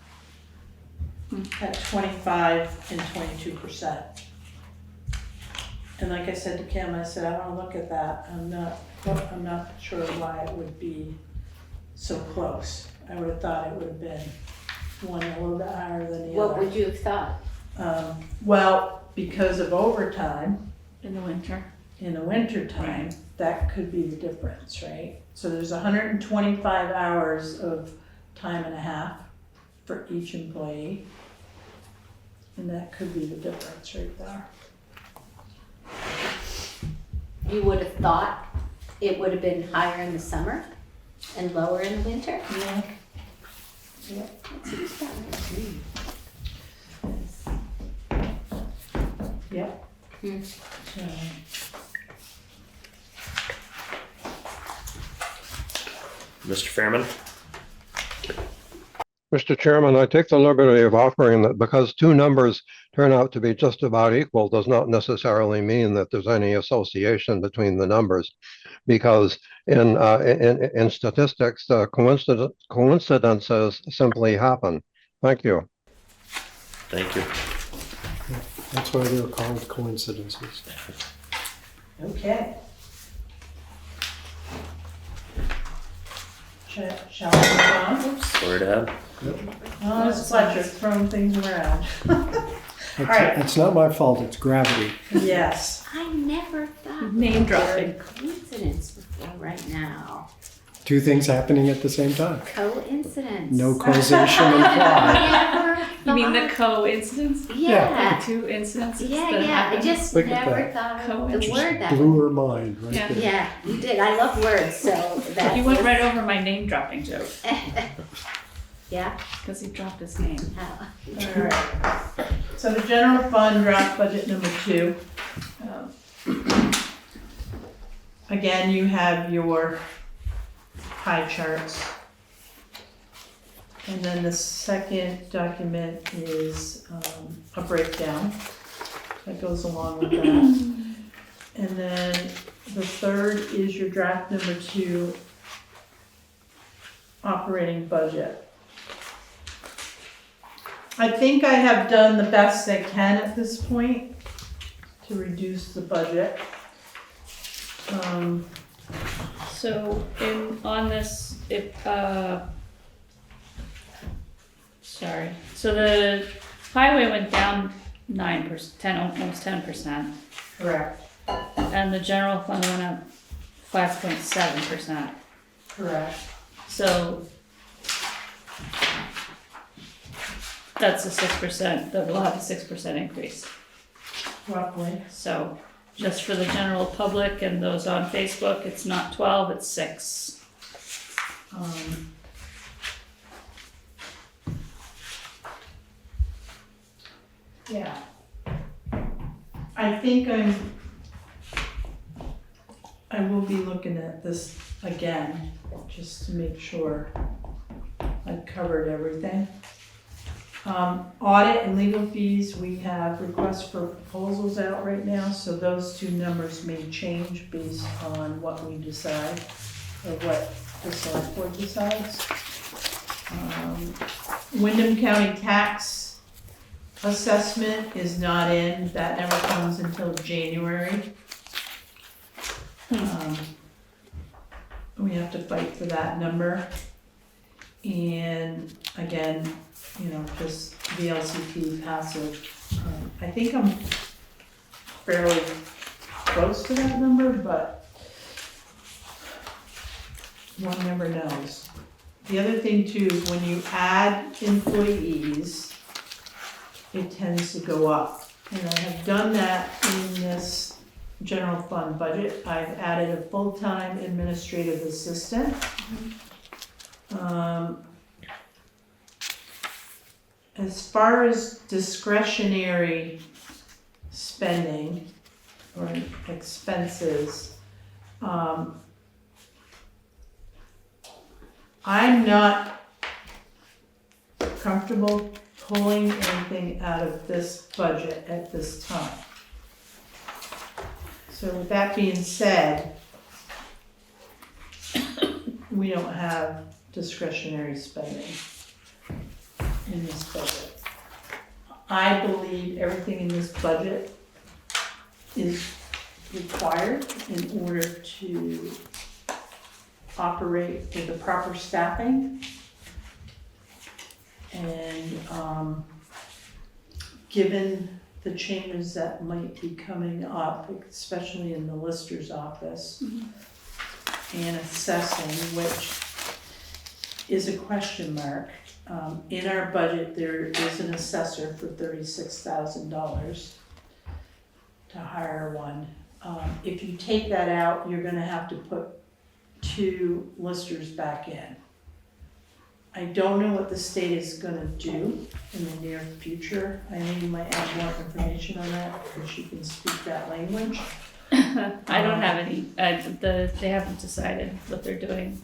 At 25 and 22%. And like I said to Kim, I said, I don't look at that, I'm not sure why it would be so close. I would have thought it would have been one a little bit higher than the What other. would you have thought? Well, because of overtime In the winter. in the winter time, that could be the difference, right? So there's 125 hours of time and a half for each employee. And that could be the difference right there. You would have thought it would have been higher in the summer and lower in the winter? Yeah. That seems about right to me. Yep. Hmm. So, Mr. Fairman? Mr. Chairman, I take the liberty of offering that because 2 numbers turn out to be just about equal does not necessarily mean that there's any association between the numbers. Because in statistics, coincidences simply happen. Thank you. Thank you. That's why they're called coincidences. okay. Shall we move on? Forward ahead. Oh, it's a pleasure throwing things around. right. It's not my fault, it's gravity. Yes. I never thought Name of the dropping. word coincidence before right now. 2 things happening at the same time. Coincidence. No causation implied. Never You mean the thought- coincidence? Yeah, The two incidences yeah, that yeah, I happened? just Look at never that. thought of the Coincidence. word that. Blew her mind right Yeah. there. Yeah, you did, I love words, so that He went was- right over my name dropping joke, Yeah, because he dropped his name. how- Alright, so the general fund draft budget number 2. Again, you have your pie charts. And then the second document is a breakdown that goes along with that. And then the third is your draft number 2 operating budget. I think I have done the best I can at this point to reduce the budget. So on this, sorry, so the highway went down 9%, almost 10%, Correct, and the general fund went up 5.7%. correct. So that's a 6%, that will have a 6% increase. Roughly. So just for the general public and those on Facebook, it's not 12, it's 6. Yeah. I think I will be looking at this again, just to make sure I've covered everything. Audit and legal fees, we have requests for proposals out right now, so those two numbers may change based on what we decide, or what the select board decides. Wyndham County tax assessment is not in, that never comes until January. We have to fight for that number. And again, just VLCT passive. I think I'm fairly close to that number, but one never knows. The other thing too is when you add employees, it tends to go up. And I have done that in this general fund budget. I've added a full-time administrative assistant. As far as discretionary spending or expenses, I'm not comfortable pulling anything out of this budget at this time. So with that being said, we don't have discretionary spending in this budget. I believe everything in this budget is required in order to operate with the proper staffing. And given the changes that might be coming up, especially in the lister's office, and assessing, which is a question mark. In our budget, there is an assessor for $36,000 to hire one. If you take that out, you're gonna have to put 2 listers back in. I don't know what the state is gonna do in the near future. I know you might have more information on that, because you can speak that language. I don't have any, they haven't decided what they're doing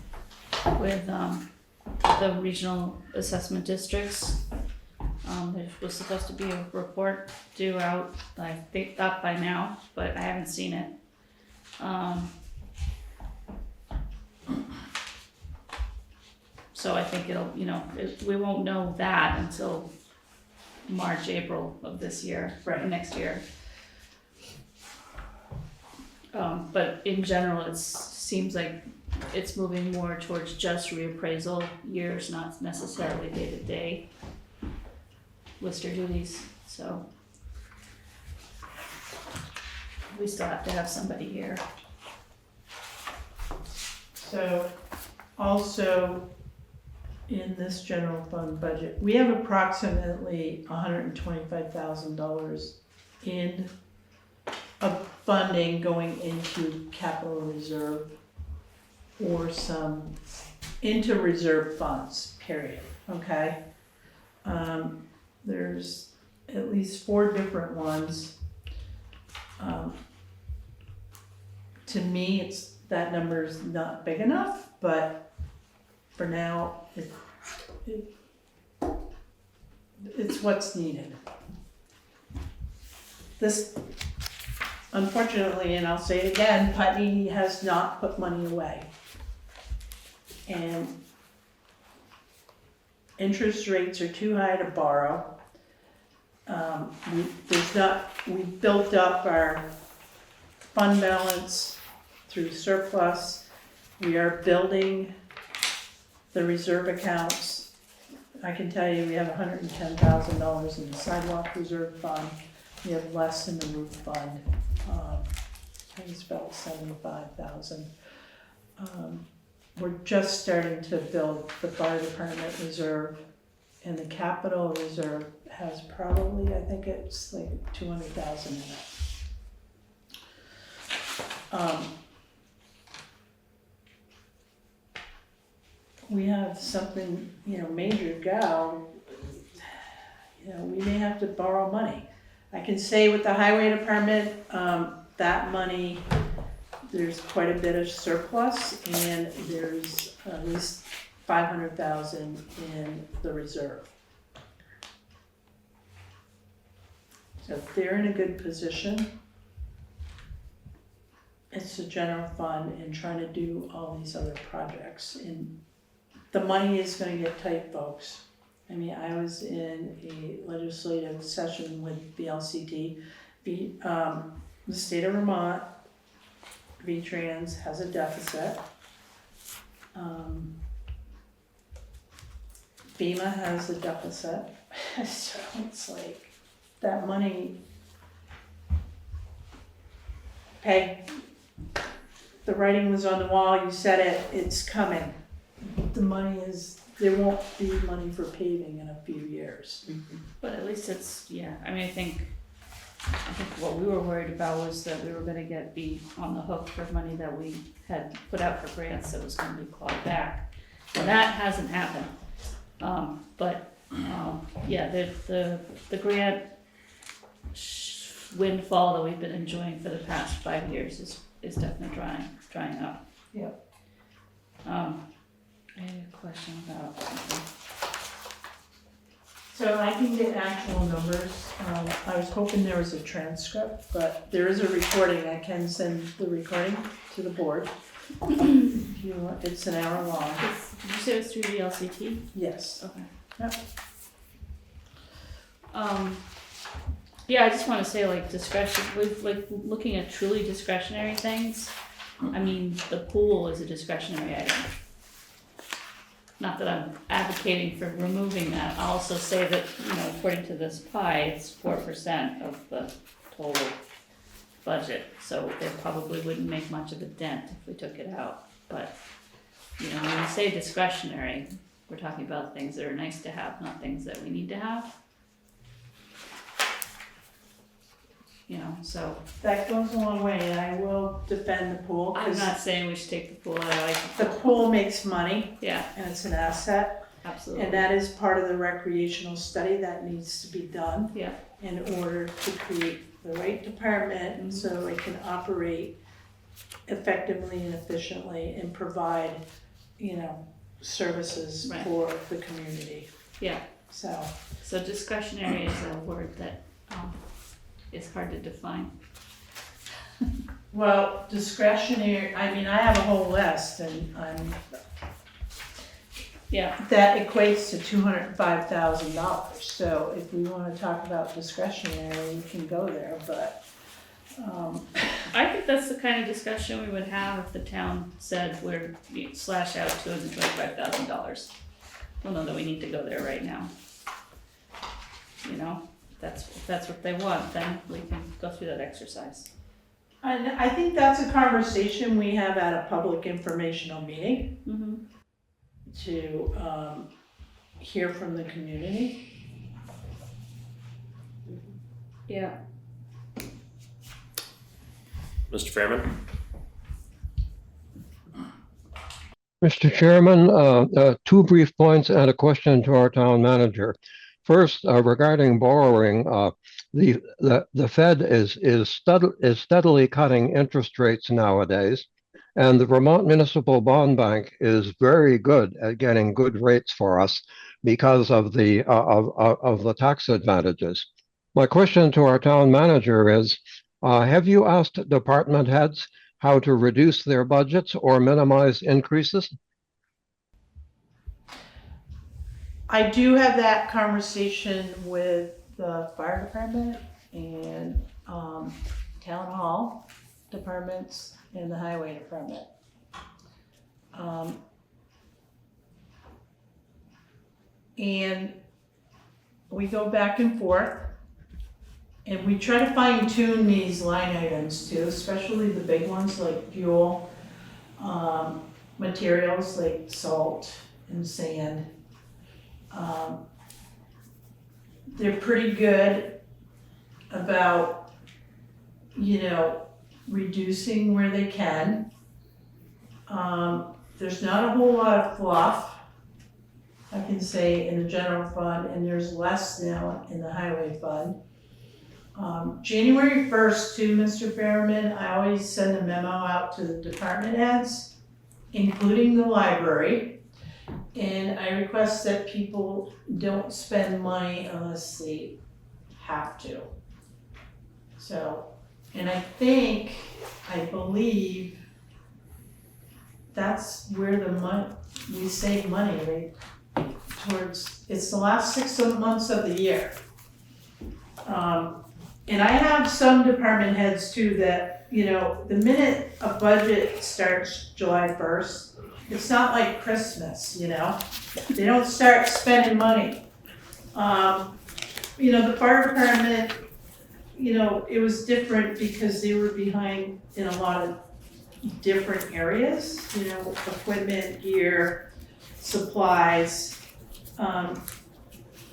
with, the regional assessment districts. There was supposed to be a report due out, I think, up by now, but I haven't seen it. So I think it'll, we won't know that until March, April of this year, Right. next year. But in general, seems like it's moving more towards just reappraisal years, not necessarily day-to-day lister duties, so. We still have to have somebody here. So, also, in this general fund budget, we have approximately $125,000 in of funding going into capital reserve or some into reserve funds, period, okay? There's at least 4 different ones. To me, that number's not big enough, but for now, it's what's needed. This, unfortunately, and I'll say it again, Putney has not put money away. And interest rates are too high to borrow. We built up our fund balance through surplus. We are building the reserve accounts. I can tell you we have $110,000 in the sidewalk reserve fund. We have less in the roof fund. I think it's about 75,000. We're just starting to build the fire department reserve, and the capital reserve has probably, I think it's like 200,000 in it. We have something, major go, we may have to borrow money. I can say with the highway department, that money, there's quite a bit of surplus, and there's at least 500,000 in the reserve. So they're in a good position. It's the general fund and trying to do all these other projects. And the money is gonna get tight, folks. I mean, I was in a legislative session with VLCT. The state of Vermont, VTrans has a deficit. FEMA has a deficit. So it's like, that money, okay, the writing was on the wall, you said it, it's coming. The money is, there won't be money for paving in a few years. But at least it's, I think what we were worried about was that we were gonna be on the hook for money that we had put out for grants that was gonna be clawed back. And that hasn't happened. The grant windfall that we've been enjoying for the past 5 years is definitely drying up. Yep. I had a question about something. So I can get actual numbers. I was hoping there was a transcript, but there is a recording. I can send the recording to the board. If you want, it's an hour long. Did you say it was through the LCT? Yes. Okay. Yep. I just wanna say discretion, with looking at truly discretionary things, I mean, the pool is a discretionary item. Not that I'm advocating for removing that, I'll also say that, according to this pie, it's 4% of the total budget, so it probably wouldn't make much of a dent if we took it out, but, when we say discretionary, we're talking about things that are nice to have, not things that we need to have. So That goes a long way, and I will defend the pool, I'm because not saying we should take the pool out, the pool makes money, yeah, and it's an asset. absolutely. And that is part of the recreational study that needs to be done. Yeah. In order to create the right department, so it can operate effectively and efficiently and provide, services Right. for the community. Yeah. So, Discretionary is a word that is hard to define. well, discretionary, I have a whole list, and Yeah. that equates to $205,000. So if we wanna talk about discretionary, we can go there, but, I think that's the kind of discussion we would have if the town said we slash out $225,000. We'll know that we need to go there right now. If that's what they want, then we can go through that exercise. and I think that's a conversation we have at a public informational meeting. Mm-hmm. to hear from the community. Yeah. Mr. Fairman? Mr. Chairman, two brief points and a question to our town manager. First, regarding borrowing, the Fed is steadily cutting interest rates nowadays, and the Vermont Municipal Bond Bank is very good at getting good rates for us because of the tax advantages. My question to our town manager is, have you asked department heads how to reduce their budgets or minimize increases? I do have that conversation with the fire department and town hall departments and the highway department. And we go back and forth, and we try to fine tune these line items too, especially the big ones like fuel, materials like salt and sand. They're pretty good about, reducing where they can. There's not a whole lot of fluff, I can say, in the general fund, and there's less now in the highway fund. January 1st too, Mr. Fairman, I always send a memo out to the department heads, including the library, and I request that people don't spend money unless they have to. So, and I believe that's where we save money, right? It's the last 6 months of the year. And I have some department heads too that, the minute a budget starts July 1st, it's not like Christmas, they don't start spending money. The fire department, it was different because they were behind in a lot of different areas, equipment, gear, supplies.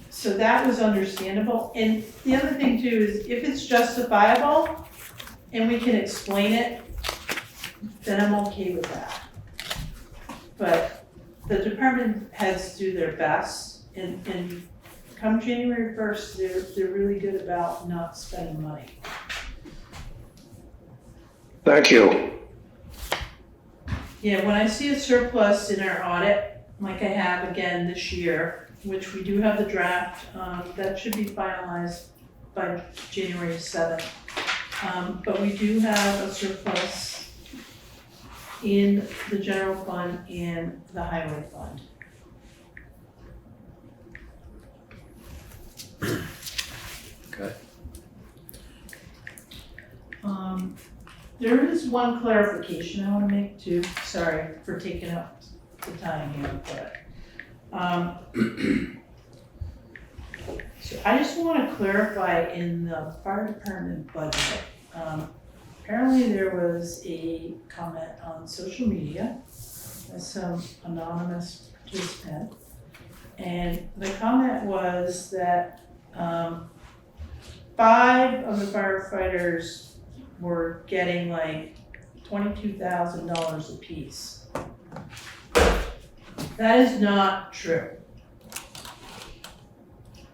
So that was understandable. And the other thing too is if it's justifiable and we can explain it, then I'm okay with that. But the department heads do their best, and come January 1st, they're really good about not spending money. Thank you. Yeah, when I see a surplus in our audit, like I have again this year, which we do have the draft, that should be finalized by January 7th. But we do have a surplus in the general fund and the highway fund. Okay. There is one clarification I want to make too. Sorry for taking up the time here, but so I just want to clarify in the fire department budget. Apparently there was a comment on social media by some anonymous participant, and the comment was that 5 of the firefighters were getting like $22,000 apiece. That is not true.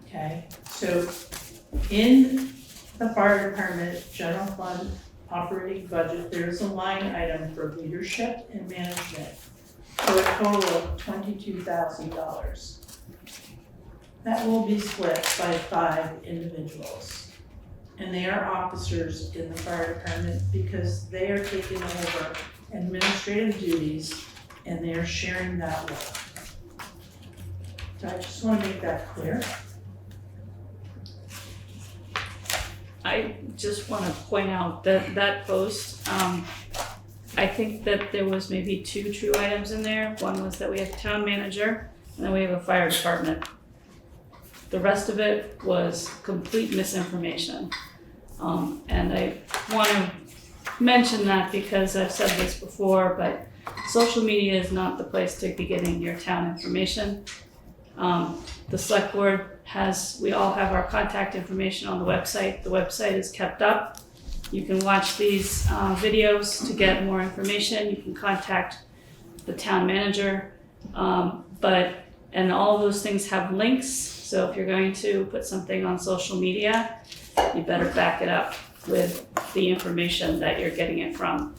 Okay, so in the fire department general fund operating budget, there's a line item for leadership and management for a total of $22,000. That will be split by 5 individuals. And they are officers in the fire department because they are taking over administrative duties and they are sharing that work. So I just want to make that clear. I just want to point out that that post, I think that there was maybe 2 true items in there. One was that we have a town manager and then we have a fire department. The rest of it was complete misinformation. And I want to mention that because I've said this before, but social media is not the place to be getting your town information. The select board we all have our contact information on the website. The website is kept up. You can watch these videos to get more information. You can contact the town manager. And all of those things have links. So if you're going to put something on social media, you better back it up with the information that you're getting it from.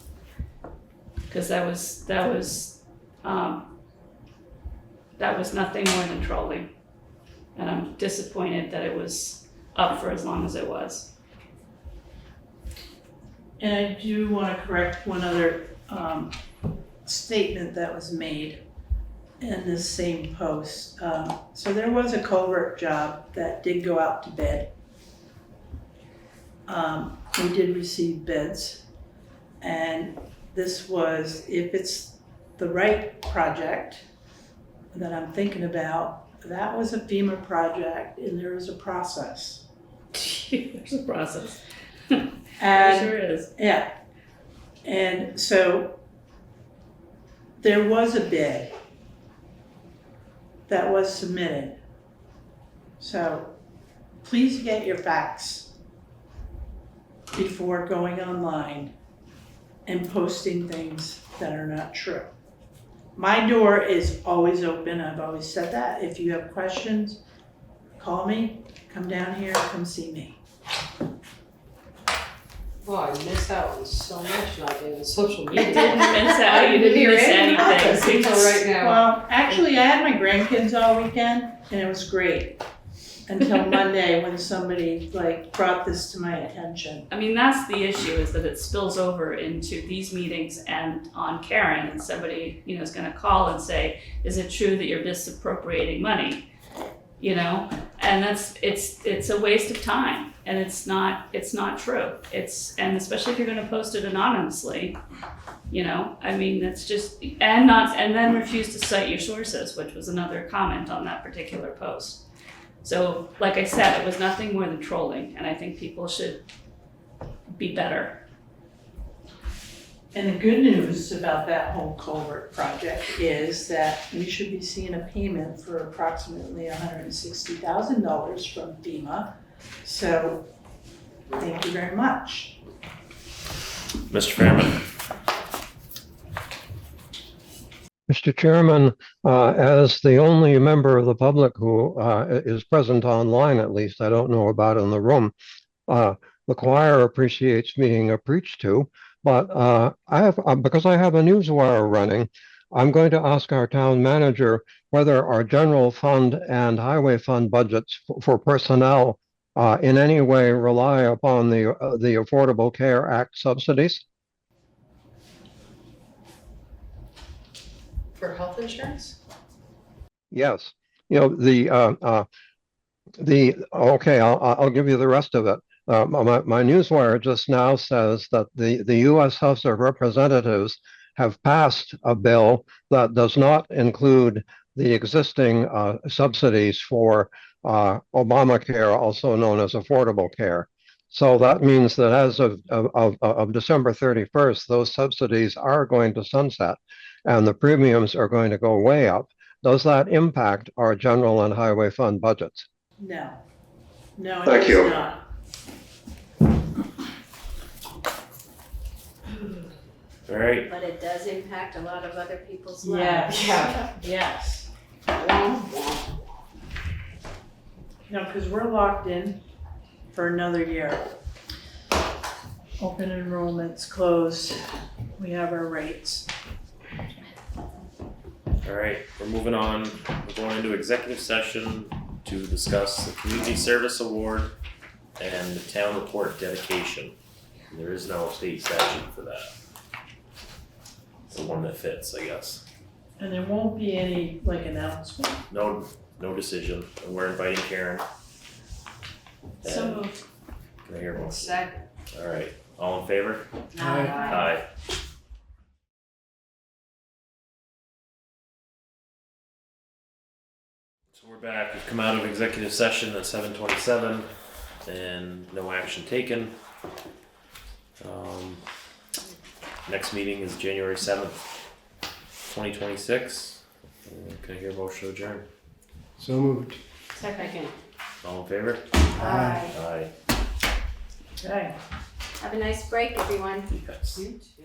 Because that was nothing more than trolling. And I'm disappointed that it was up for as long as it was. And I do want to correct one other statement that was made in this same post. So there was a culvert job that did go out to bid. We did receive bids, and this was, if it's the right project that I'm thinking about, that was a FEMA project, and there is a process. There's a process. And There sure is. yeah, and so there was a bid that was submitted. So please get your facts before going online and posting things that are not true. My door is always open. I've always said that. If you have questions, call me, come down here, come see me. Well, I missed out on so much not being on social You media. didn't miss out. You didn't miss anything. Until right now. Well, actually, I had my grandkids all weekend and it was great. Until Monday when somebody brought this to my attention. I mean, that's the issue, is that it spills over into these meetings and on Karen, and somebody, is gonna call and say, is it true that you're misappropriating money? And it's a waste of time, and it's not true. And especially if you're gonna post it anonymously, I mean, that's just, and then refuse to cite your sources, which was another comment on that particular post. So, like I said, it was nothing more than trolling, and I think people should be better. And the good news about that whole culvert project is that we should be seeing a payment for approximately $160,000 from FEMA. So, thank you very much. Mr. Fairman? Mr. Chairman, as the only member of the public who is present online, at least, I don't know about in the room, the choir appreciates being preached to, but because I have a newswire running, I'm going to ask our town manager whether our general fund and highway fund budgets for personnel in any way rely upon the Affordable Care Act subsidies. For health insurance? Yes, okay, I'll give you the rest of it. My newswire just now says that the U.S. House of Representatives have passed a bill that does not include the existing subsidies for Obamacare, also known as Affordable Care. So that means that as of December 31st, those subsidies are going to sunset, and the premiums are going to go way up. Does that impact our general and highway fund budgets? No, it Thank does you. not. All right, But it does impact a lot of other people's Yes. lives. Yes. No, because we're locked in for another year. Open enrollment's closed. We have our rates. all right, we're moving on. We're going into executive session to discuss the Community Service Award and the town report dedication. There is no state statute for that. It's the one that fits, I guess. And there won't be any announcement. No decision, and we're inviting Karen. So And moved. can I hear one? Second. All right, all in favor? Aye. Aye. So we're back. We've come out of executive session at 7:27, and no action taken. Next meeting is January 7th. 2026. Can I hear a motion to adjourn? So moved. Second. All in favor? Aye. Aye. Okay. Have a nice break, everyone. Yes. You too.